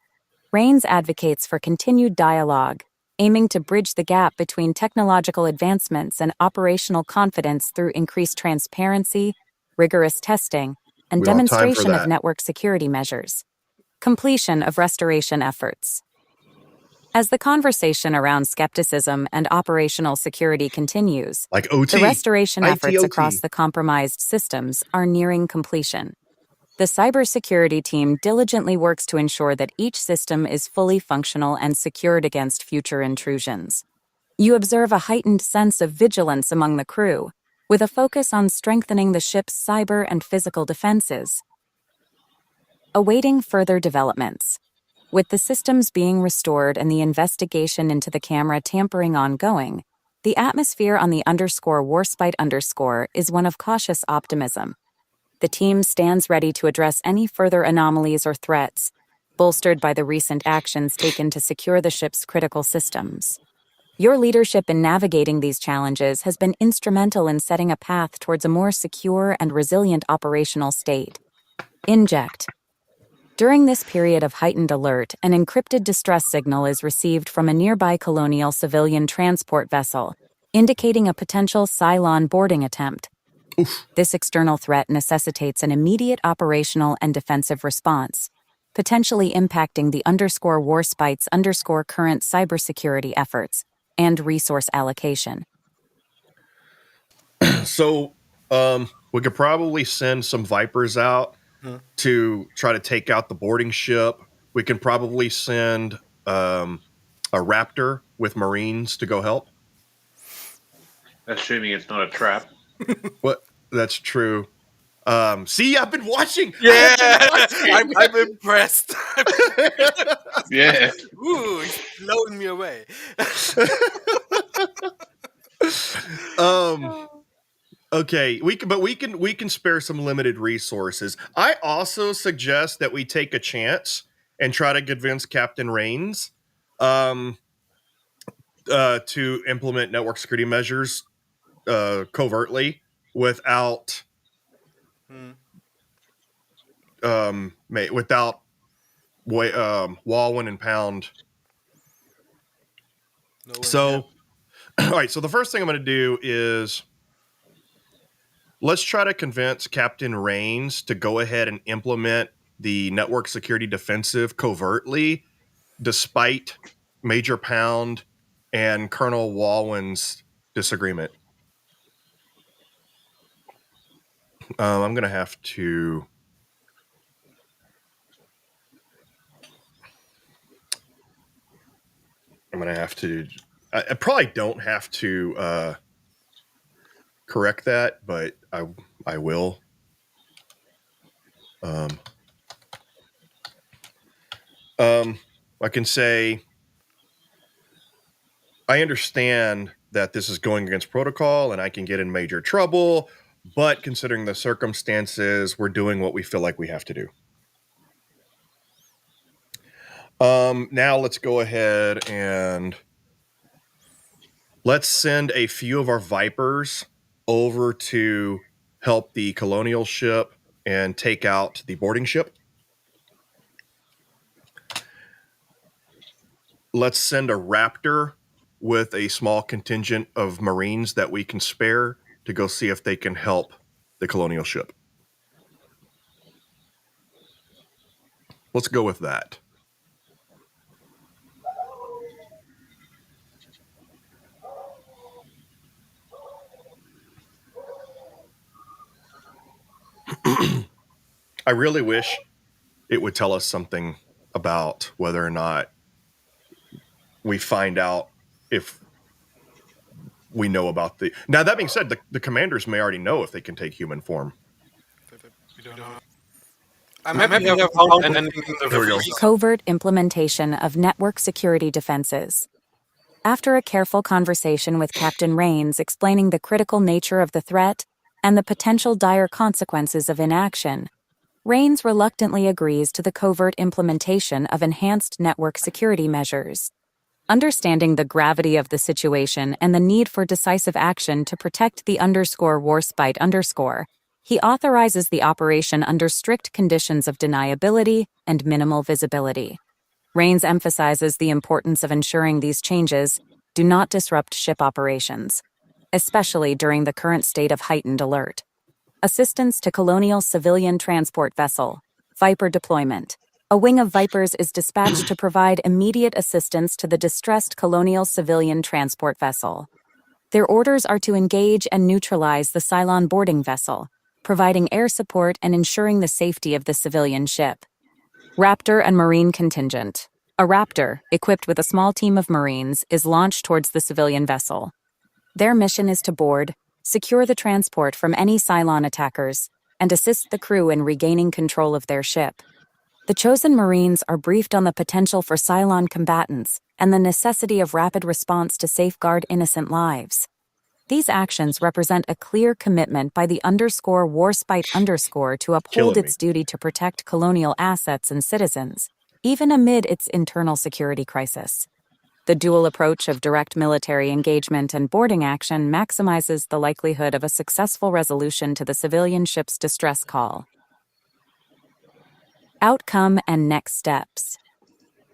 Rains advocates for continued dialogue, aiming to bridge the gap between technological advancements and operational confidence through increased transparency, rigorous testing, and We don't have time for demonstration of that. network security measures. Completion of restoration efforts. As the conversation around skepticism and operational security continues, Like OT. the restoration efforts ITOT. across the compromised systems are nearing completion. The cybersecurity team diligently works to ensure that each system is fully functional and secured against future intrusions. You observe a heightened sense of vigilance among the crew, with a focus on strengthening the ship's cyber and physical defenses. Awaiting further developments. With the systems being restored and the investigation into the camera tampering ongoing, the atmosphere on the _warspite_ is one of cautious optimism. The team stands ready to address any further anomalies or threats, bolstered by the recent actions taken to secure the ship's critical systems. Your leadership in navigating these challenges has been instrumental in setting a path towards a more secure and resilient operational state. Inject. During this period of heightened alert, an encrypted distress signal is received from a nearby colonial civilian transport vessel, indicating a potential Cylon boarding attempt. Oof. This external threat necessitates an immediate operational and defensive response, potentially impacting the _warspite's current cybersecurity efforts and resource allocation. So, we could probably send some Vipers out to try to take out the boarding ship. We can probably send a Raptor with Marines to go help. Assuming it's not a trap. What? That's true. See, I've been watching. Yeah, I've I'm impressed. Yeah. Ooh, he's blowing me away. Okay, we can spare some limited resources. I also suggest that we take a chance and try to convince Captain Rains to implement network security measures covertly without Walwyn and Pound. So, all right. So the first thing I'm going to do is let's try to convince Captain Rains to go ahead and implement the network security defensive covertly, despite Major Pound and Colonel Walwyn's disagreement. I'm going to have to. I probably don't have to correct that, but I will. I can say I understand that this is going against protocol and I can get in major trouble, but considering the circumstances, we're doing what we feel like we have to do. Now let's go ahead and let's send a few of our Vipers over to help the colonial ship and take out the boarding ship. Let's send a Raptor with a small contingent of Marines that we can spare to go see if they can help the colonial ship. Let's go with that. I really wish it would tell us something about whether or not we find out if we know about the... Now, that being said, the commanders may already know if they can take human form. We don't know. I'm happy you have found anything in the Here we go. release. Covert implementation of network security defenses. After a careful conversation with Captain Rains explaining the critical nature of the threat and the potential dire consequences of inaction, Rains reluctantly agrees to the covert implementation of enhanced network security measures. Understanding the gravity of the situation and the need for decisive action to protect the _warspite_, he authorizes the operation under strict conditions of deniability and minimal visibility. Rains emphasizes the importance of ensuring these changes do not disrupt ship operations, especially during the current state of heightened alert. Assistance to Colonial Civilian Transport Vessel, Viper deployment. A wing of Vipers is dispatched to provide immediate assistance to the distressed Colonial Civilian Transport Vessel. Their orders are to engage and neutralize the Cylon boarding vessel, providing air support and ensuring the safety of the civilian ship. Raptor and Marine contingent. A Raptor, equipped with a small team of Marines, is launched towards the civilian vessel. Their mission is to board, secure the transport from any Cylon attackers, and assist the crew in regaining control of their ship. The chosen Marines are briefed on the potential for Cylon combatants and the necessity of rapid response to safeguard innocent lives. These actions represent a clear commitment by the _warspite_ to uphold its duty to protect colonial assets and citizens, even amid its internal security crisis. The dual approach of direct military engagement and boarding action maximizes the likelihood of a successful resolution to the civilian ship's distress call. Outcome and next steps.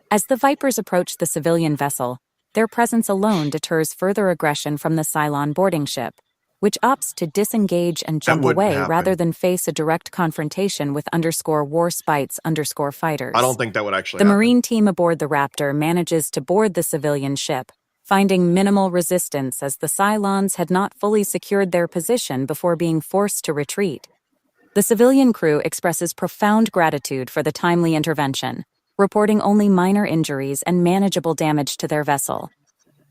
As the Vipers approach the civilian vessel, their presence alone deters further aggression from the Cylon boarding ship, which opts to disengage and jump away rather than face a direct confrontation with _warspites_ fighters. I don't think that would actually The happen. Marine team aboard the Raptor manages to board the civilian ship, finding minimal resistance as the Cylons had not fully secured their position before being forced to retreat. The civilian crew expresses profound gratitude for the timely intervention, reporting only minor injuries and manageable damage to their vessel.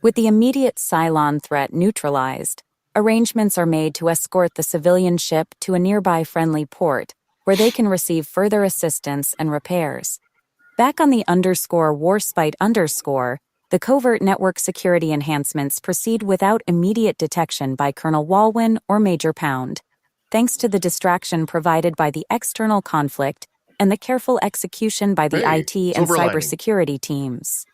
With the immediate Cylon threat neutralized, arrangements are made to escort the civilian ship to a nearby friendly port, where they can receive further assistance and repairs. Back on the _warspite_, the covert network security enhancements proceed without immediate detection by Colonel Walwyn or Major Pound, thanks to the distraction provided by the external conflict and the careful execution by the IT and cybersecurity teams.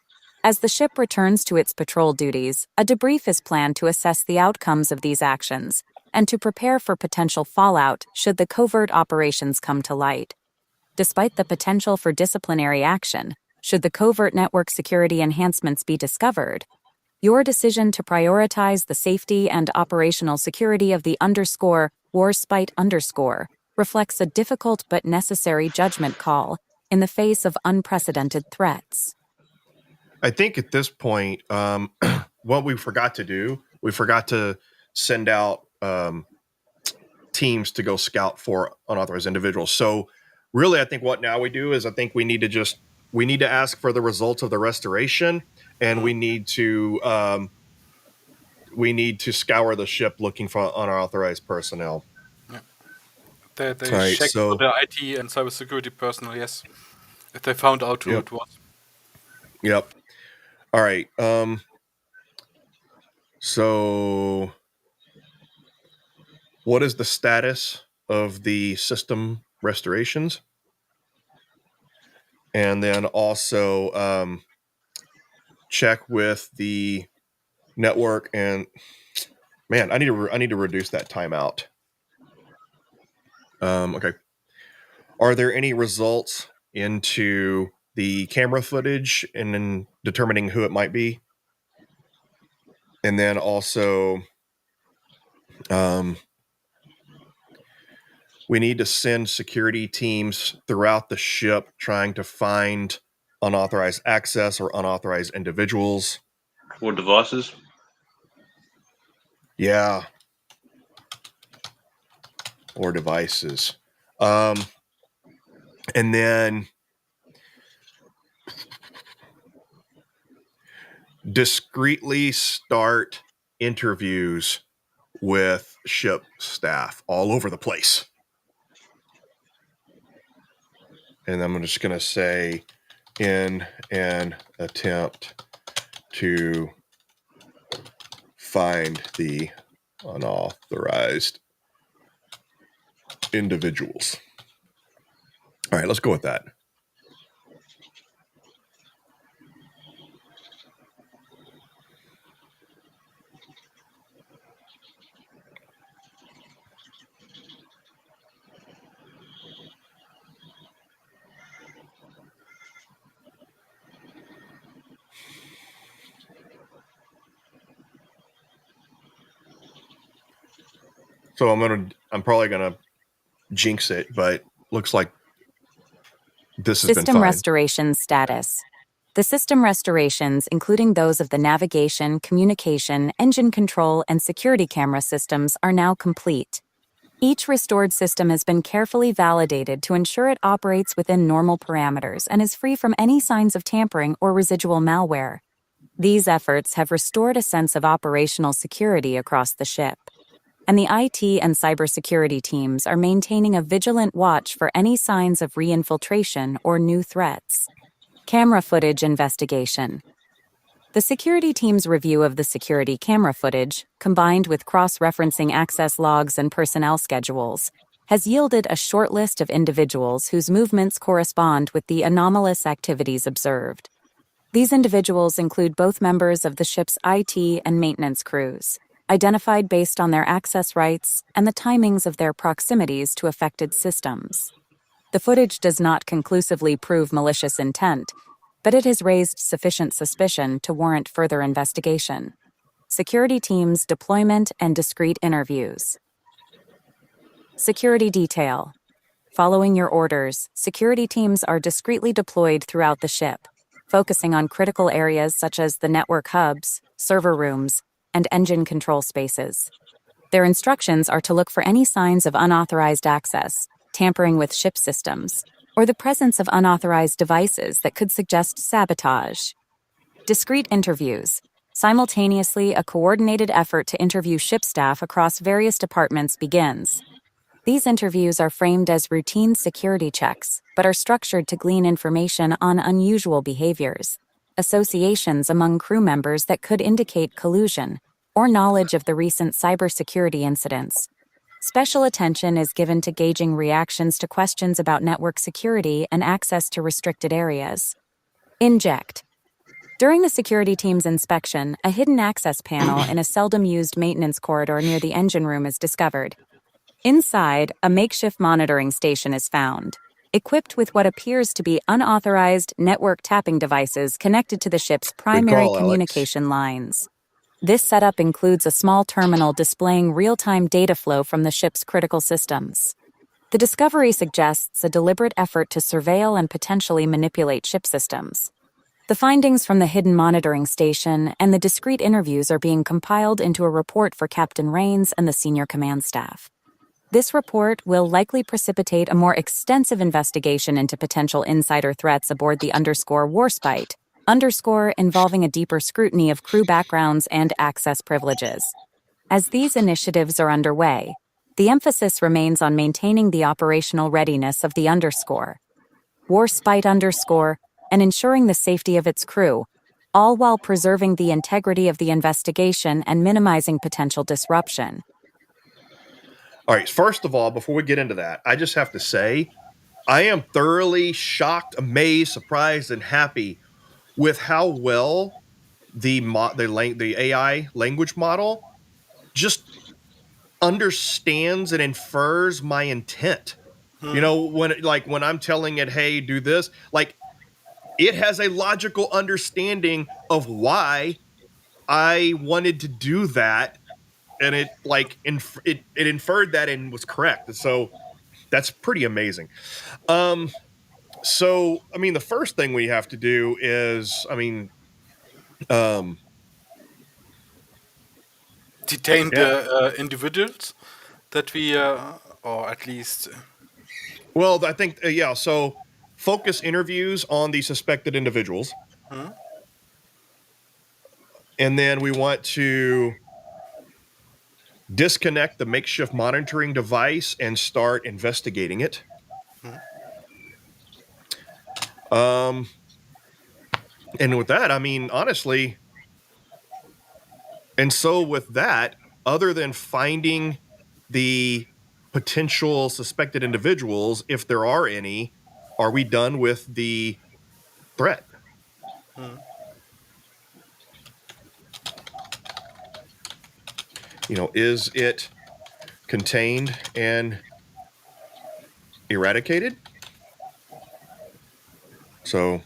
As the ship returns to its patrol duties, a debrief is planned to assess the outcomes of these actions and to prepare for potential fallout should the covert operations come to light. Despite the potential for disciplinary action, should the covert network security enhancements be discovered, your decision to prioritize the safety and operational security of the _warspite_ reflects a difficult but necessary judgment call in the face of unprecedented threats. I think at this point, what we forgot to do, we forgot to send out teams to go scout for unauthorized individuals. So really, I think what now we do is I think we need to ask for the results of the restoration, and we need to we need to scour the ship looking for unauthorized personnel. They right, checked for the IT and cybersecurity personnel, yes. If they found out who it was. Yep. All right. So what is the status of the system restorations? And then also check with the network and man, I need to reduce that timeout. Okay. Are there any results into the camera footage and then determining who it might be? And then also, we need to send security teams throughout the ship trying to find unauthorized access or unauthorized individuals. Or devices. Yeah. Or devices. And then discreetly start interviews with ship staff all over the place. And I'm just going to say, in an attempt to find the unauthorized individuals. All right, let's go with that. So I'm probably gonna jinx it, but looks like this has been fine. System restoration status. The system restorations, including those of the navigation, communication, engine control, and security camera systems, are now complete. Each restored system has been carefully validated to ensure it operates within normal parameters and is free from any signs of tampering or residual malware. These efforts have restored a sense of operational security across the ship. And the IT and cybersecurity teams are maintaining a vigilant watch for any signs of reinfiltration or new threats. Camera footage investigation. The security team's review of the security camera footage, combined with cross-referencing access logs and personnel schedules, has yielded a short list of individuals whose movements correspond with the anomalous activities observed. These individuals include both members of the ship's IT and maintenance crews, identified based on their access rights and the timings of their proximities to affected systems. The footage does not conclusively prove malicious intent, but it has raised sufficient suspicion to warrant further investigation. Security teams' deployment and discreet interviews. Security detail. Following your orders, security teams are discreetly deployed throughout the ship, focusing on critical areas such as the network hubs, server rooms, and engine control spaces. Their instructions are to look for any signs of unauthorized access, tampering with ship systems, or the presence of unauthorized devices that could suggest sabotage. Discrete interviews. Simultaneously, a coordinated effort to interview ship staff across various departments begins. These interviews are framed as routine security checks, but are structured to glean information on unusual behaviors, associations among crew members that could indicate collusion, or knowledge of the recent cybersecurity incidents. Special attention is given to gauging reactions to questions about network security and access to restricted areas. Inject. During the security team's inspection, a hidden access panel in a seldom-used maintenance corridor near the engine room is discovered. Inside, a makeshift monitoring station is found, equipped with what appears to be unauthorized network tapping devices connected to the ship's primary communication lines. This setup includes a small terminal displaying real-time data flow from the ship's critical systems. The discovery suggests a deliberate effort to surveil and potentially manipulate ship systems. The findings from the hidden monitoring station and the discrete interviews are being compiled into a report for Captain Rains and the senior command staff. This report will likely precipitate a more extensive investigation into potential insider threats aboard the _Warspite, Underscore involving a deeper scrutiny of crew backgrounds and access privileges. As these initiatives are underway, the emphasis remains on maintaining the operational readiness of the Underscore, Warspite Underscore, and ensuring the safety of its crew, all while preserving the integrity of the investigation and minimizing potential disruption. All right, first of all, before we get into that, I just have to say, I am thoroughly shocked, amazed, surprised, and happy with how well the AI language model just understands and infers my intent. You know, when I'm telling it, hey, do this, like it has a logical understanding of why I wanted to do that, and it it inferred that and was correct. And so that's pretty amazing. So I mean, the first thing we have to do is, detain the individuals that we, or at least. Well, I think So focus interviews on the suspected individuals, and then we want to disconnect the makeshift monitoring device and start investigating it. And with that, I mean, honestly, and so with that, other than finding the potential suspected individuals, if there are any, are we done with the threat? You know, is it contained and eradicated? So,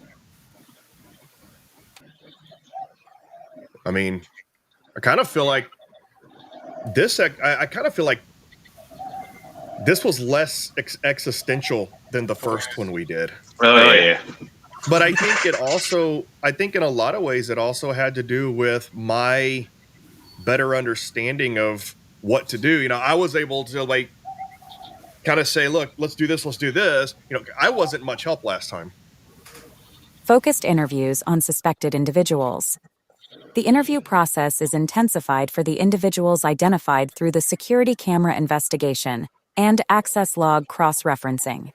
I mean, I kind of feel like this. I kind of feel like this was less existential than the first one we did. Oh yeah. But I think it also, I think in a lot of ways, it also had to do with my better understanding of what to do. You know, I was able to like kind of say, look, let's do this. You know, I wasn't much help last time. Focused interviews on suspected individuals. The interview process is intensified for the individuals identified through the security camera investigation and access log cross-referencing.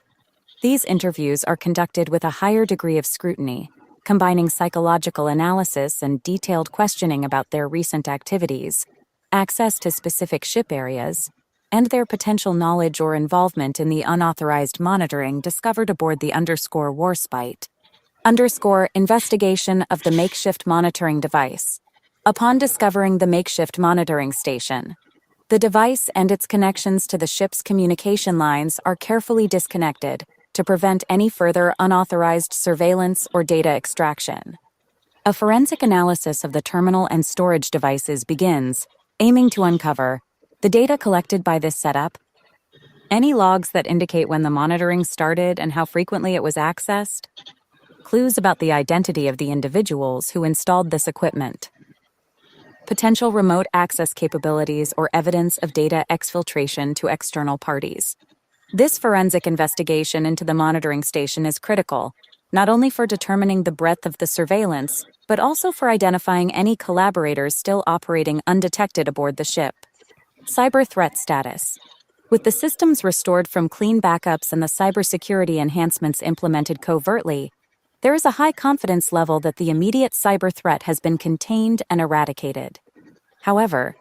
These interviews are conducted with a higher degree of scrutiny, combining psychological analysis and detailed questioning about their recent activities, access to specific ship areas, and their potential knowledge or involvement in the unauthorized monitoring discovered aboard the Underscore Warspite. Underscore investigation of the makeshift monitoring device. Upon discovering the makeshift monitoring station, the device and its connections to the ship's communication lines are carefully disconnected to prevent any further unauthorized surveillance or data extraction. A forensic analysis of the terminal and storage devices begins, aiming to uncover the data collected by this setup, any logs that indicate when the monitoring started and how frequently it was accessed, clues about the identity of the individuals who installed this equipment, potential remote access capabilities or evidence of data exfiltration to external parties. This forensic investigation into the monitoring station is critical, not only for determining the breadth of the surveillance, but also for identifying any collaborators still operating undetected aboard the ship. Cyber threat status. With the systems restored from clean backups and the cybersecurity enhancements implemented covertly, there is a high confidence level that the immediate cyber threat has been contained and eradicated. However,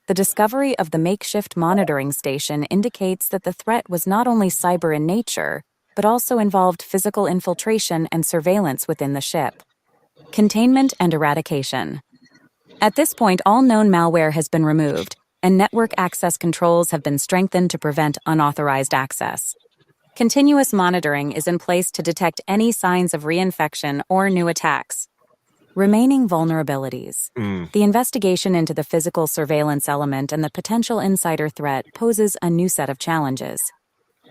the discovery of the makeshift monitoring station indicates that the threat was not only cyber in nature, but also involved physical infiltration and surveillance within the ship. Containment and eradication. At this point, all known malware has been removed, and network access controls have been strengthened to prevent unauthorized access. Continuous monitoring is in place to detect any signs of reinfection or new attacks. Remaining vulnerabilities. The investigation into the physical surveillance element and the potential insider threat poses a new set of challenges.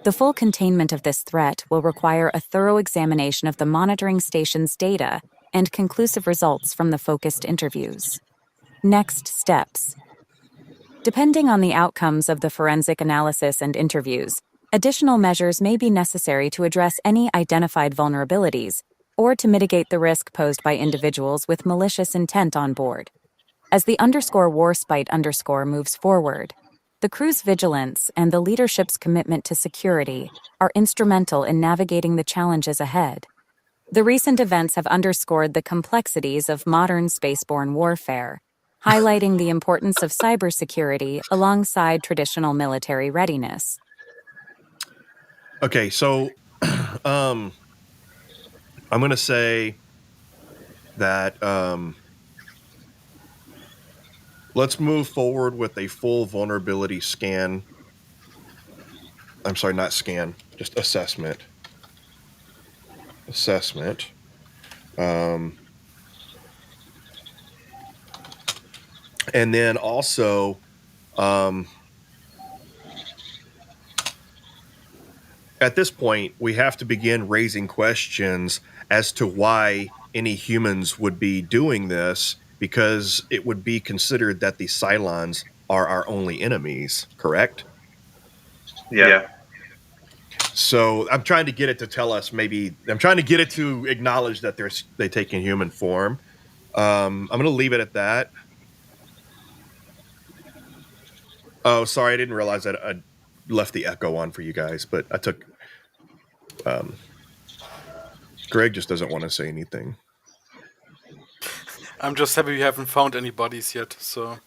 The full containment of this threat will require a thorough examination of the monitoring station's data and conclusive results from the focused interviews. Next steps. Depending on the outcomes of the forensic analysis and interviews, additional measures may be necessary to address any identified vulnerabilities, or to mitigate the risk posed by individuals with malicious intent on board. As the _warspite_ moves forward, the crew's vigilance and the leadership's commitment to security are instrumental in navigating the challenges ahead. The recent events have underscored the complexities of modern spaceborne warfare, highlighting the importance of cybersecurity alongside traditional military readiness. Okay, so I'm going to say that let's move forward with a full vulnerability scan. I'm sorry, not scan, just assessment. And then also, at this point, we have to begin raising questions as to why any humans would be doing this, because it would be considered that the Cylons are our only enemies, correct? Yeah. So I'm trying to get it to tell us, I'm trying to get it to acknowledge that they take in human form. I'm going to leave it at that. Oh, sorry, I didn't realize that I left the echo on for you guys, but I took. Greg just doesn't want to say anything. I'm just happy we haven't found any bodies yet, so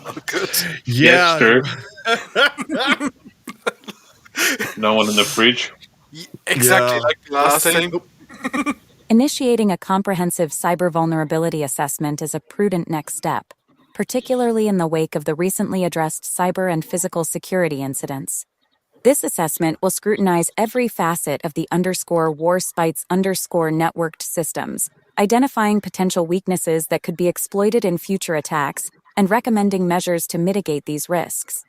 all good. Yeah, true. No one in the fridge. Exactly like the last thing. Initiating a comprehensive cyber vulnerability assessment is a prudent next step, particularly in the wake of the recently addressed cyber and physical security incidents. This assessment will scrutinize every facet of the _warspite's _networked systems, identifying potential weaknesses that could be exploited in future attacks and recommending measures to mitigate these risks.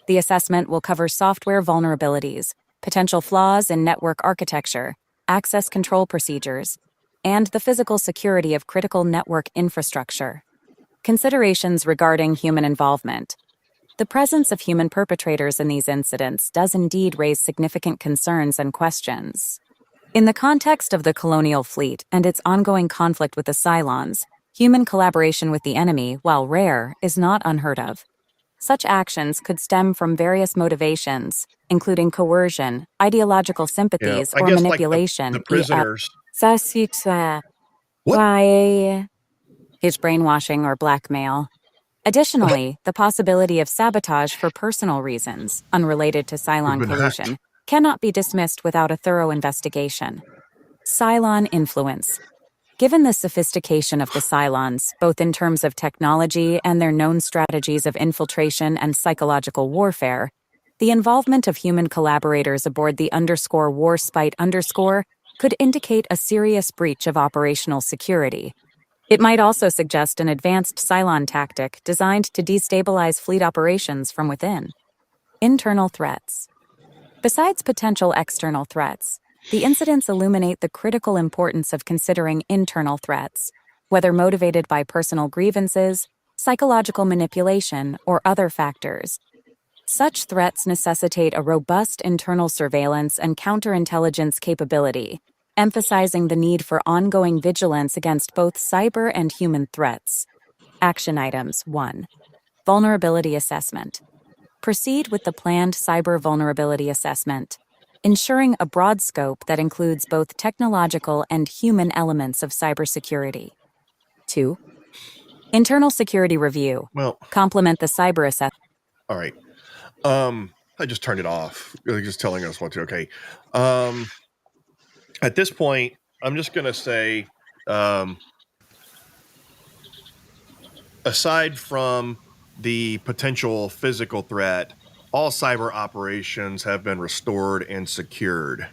The assessment will cover software vulnerabilities, potential flaws in network architecture, access control procedures, and the physical security of critical network infrastructure. Considerations regarding human involvement. The presence of human perpetrators in these incidents does indeed raise significant concerns and questions. In the context of the colonial fleet and its ongoing conflict with the Cylons, human collaboration with the enemy, while rare, is not unheard of. Such actions could stem from various motivations, including coercion, ideological sympathies, or manipulation. Like the prisoners. Why? His brainwashing or blackmail. Additionally, the possibility of sabotage for personal reasons, unrelated to Cylon collusion, cannot be dismissed without a thorough investigation. Cylon influence. Given the sophistication of the Cylons, both in terms of technology and their known strategies of infiltration and psychological warfare, the involvement of human collaborators aboard the _warspite_ could indicate a serious breach of operational security. It might also suggest an advanced Cylon tactic designed to destabilize fleet operations from within. Internal threats. Besides potential external threats, the incidents illuminate the critical importance of considering internal threats, whether motivated by personal grievances, psychological manipulation, or other factors. Such threats necessitate a robust internal surveillance and counterintelligence capability, emphasizing the need for ongoing vigilance against both cyber and human threats. Action items 1. Vulnerability assessment. Proceed with the planned cyber vulnerability assessment, ensuring a broad scope that includes both technological and human elements of cybersecurity. 2. Internal security review. Well, complement the cyber assessment. All right. I just turned it off. They're just telling us what to. Okay. At this point, I'm just going to say, aside from the potential physical threat, all cyber operations have been restored and secured.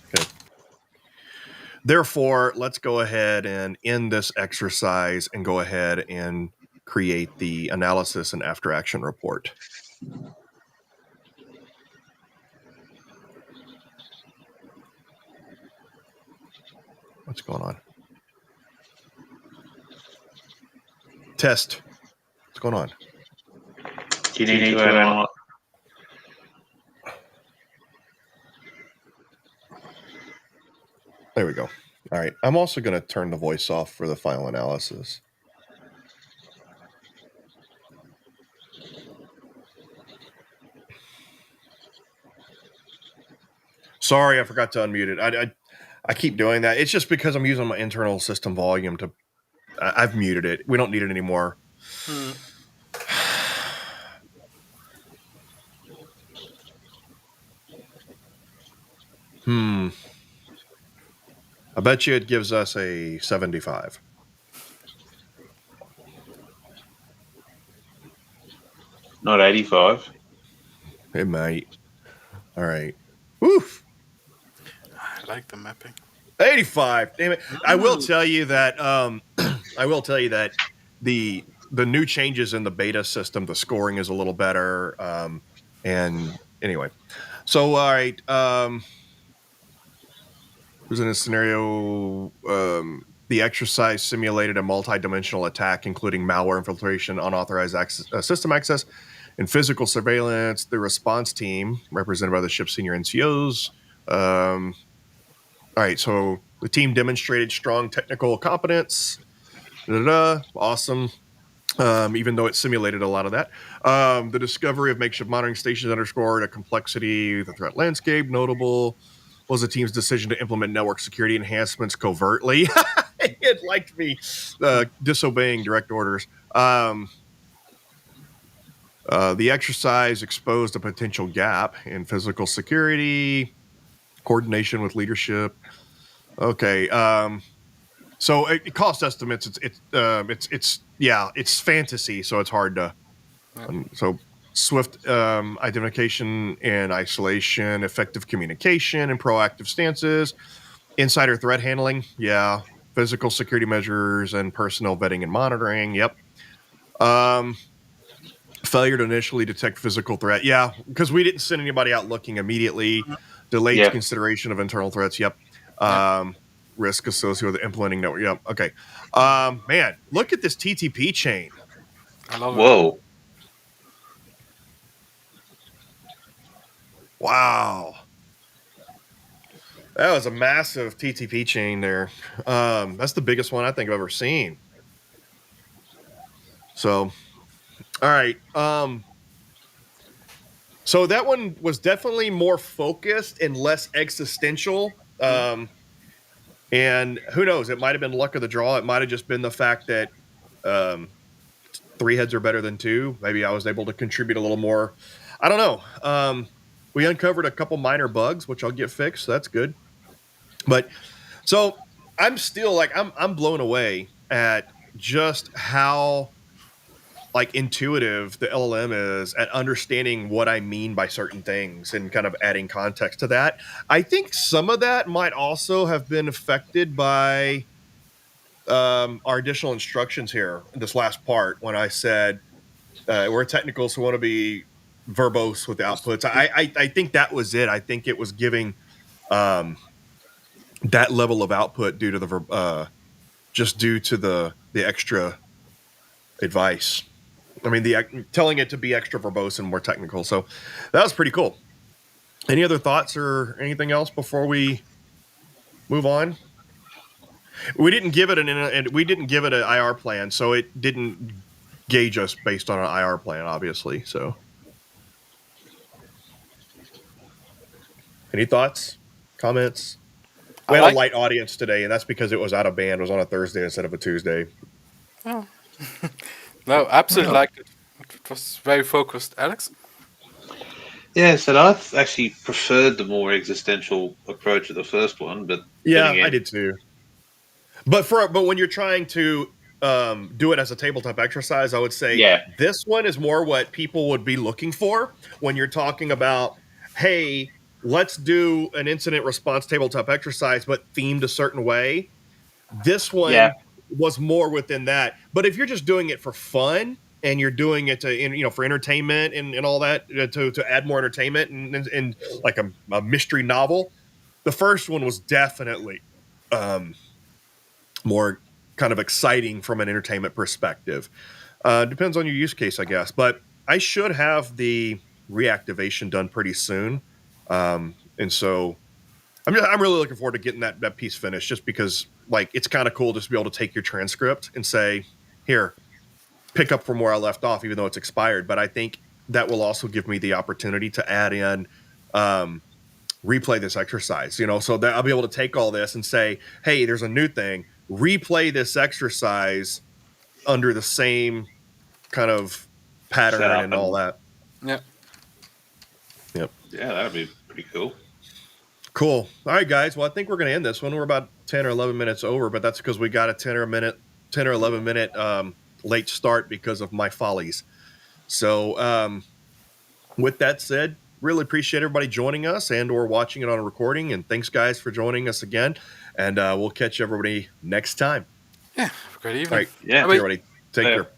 Okay. Therefore, let's go ahead and end this exercise and go ahead and create the analysis and after action report. What's going on? Test. What's going on? Do you need to analyze? There we go. All right. I'm also going to turn the voice off for the final analysis. Sorry, I forgot to unmute it. I keep doing that. It's just because I'm using my internal system volume to. I've muted it. We don't need it anymore. I bet you it gives us a 75. Not 85. It might. All right. Woof. I like the mapping. 85. Damn it. I will tell you that the new changes in the beta system, the scoring is a little better. And anyway. So all right. Was in a scenario the exercise simulated a multi-dimensional attack, including malware infiltration, unauthorized system access, and physical surveillance. The response team, represented by the ship's senior NCOs. All right, so the team demonstrated strong technical competence. Awesome. Even though it simulated a lot of that. The discovery of makeshift monitoring stations underscored a complexity of the threat landscape. Notable was the team's decision to implement network security enhancements covertly. It liked me disobeying direct orders. The exercise exposed a potential gap in physical security, coordination with leadership. Okay. So cost estimates. It's fantasy, so it's hard to. So swift identification and isolation, effective communication and proactive stances, insider threat handling. Yeah. Physical security measures and personnel vetting and monitoring. Yep. Failure to initially detect physical threat. Yeah, because we didn't send anybody out looking immediately. Delayed consideration of internal threats. Yep. Risk associated with implementing network. Yep. Okay. Man, look at this TTP chain. I love it. Whoa. Wow. That was a massive TTP chain there. That's the biggest one I think I've ever seen. So, all right. So that one was definitely more focused and less existential. And who knows? It might have been luck of the draw. It might have just been the fact that 3 heads are better than 2. Maybe I was able to contribute a little more. I don't know. We uncovered a couple minor bugs, which I'll get fixed. So that's good. But so I'm still like I'm blown away at just how like intuitive the LLM is at understanding what I mean by certain things and kind of adding context to that. I think some of that might also have been affected by our additional instructions here in this last part when I said we're technicals who want to be verbose with the outputs. I think that was it. I think it was giving that level of output due to the just due to the extra advice. I mean, telling it to be extra verbose and more technical. So that was pretty cool. Any other thoughts or anything else before we move on? We didn't give it an IR plan, so it didn't gauge us based on an IR plan, obviously. So, any thoughts, comments? We had a light audience today, and that's because it was out of band. It was on a Thursday instead of a Tuesday. Oh. No, absolutely liked it. It was very focused. Alex? Yeah, so I actually preferred the more existential approach of the first one, but yeah, again, I did too. But when you're trying to do it as a tabletop exercise, I would say this one is more what people would be looking for when you're talking about, hey, let's do an incident response tabletop exercise, but themed a certain way. This one was more within that. But if you're just doing it for fun and you're doing it to, for entertainment and all that, to add more entertainment and like a mystery novel, the first one was definitely more kind of exciting from an entertainment perspective. Depends on your use case, I guess. But I should have the reactivation done pretty soon. And so I'm really looking forward to getting that piece finished, just because like it's kind of cool just to be able to take your transcript and say, here, pick up from where I left off, even though it's expired. But I think that will also give me the opportunity to add in replay this exercise, so that I'll be able to take all this and say, hey, there's a new thing, replay this exercise under the same kind of pattern and all that. Yeah. Yep. Yeah, that'd be pretty cool. Cool. All right, guys. Well, I think we're going to end this one. We're about 10 or 11 minutes over, but that's because we got a 10 or 11 minute late start because of my follies. So with that said, really appreciate everybody joining us and or watching it on a recording. And thanks, guys, for joining us again. And we'll catch everybody next time. Yeah. Have a great evening. All right. Yeah. Everybody, take care.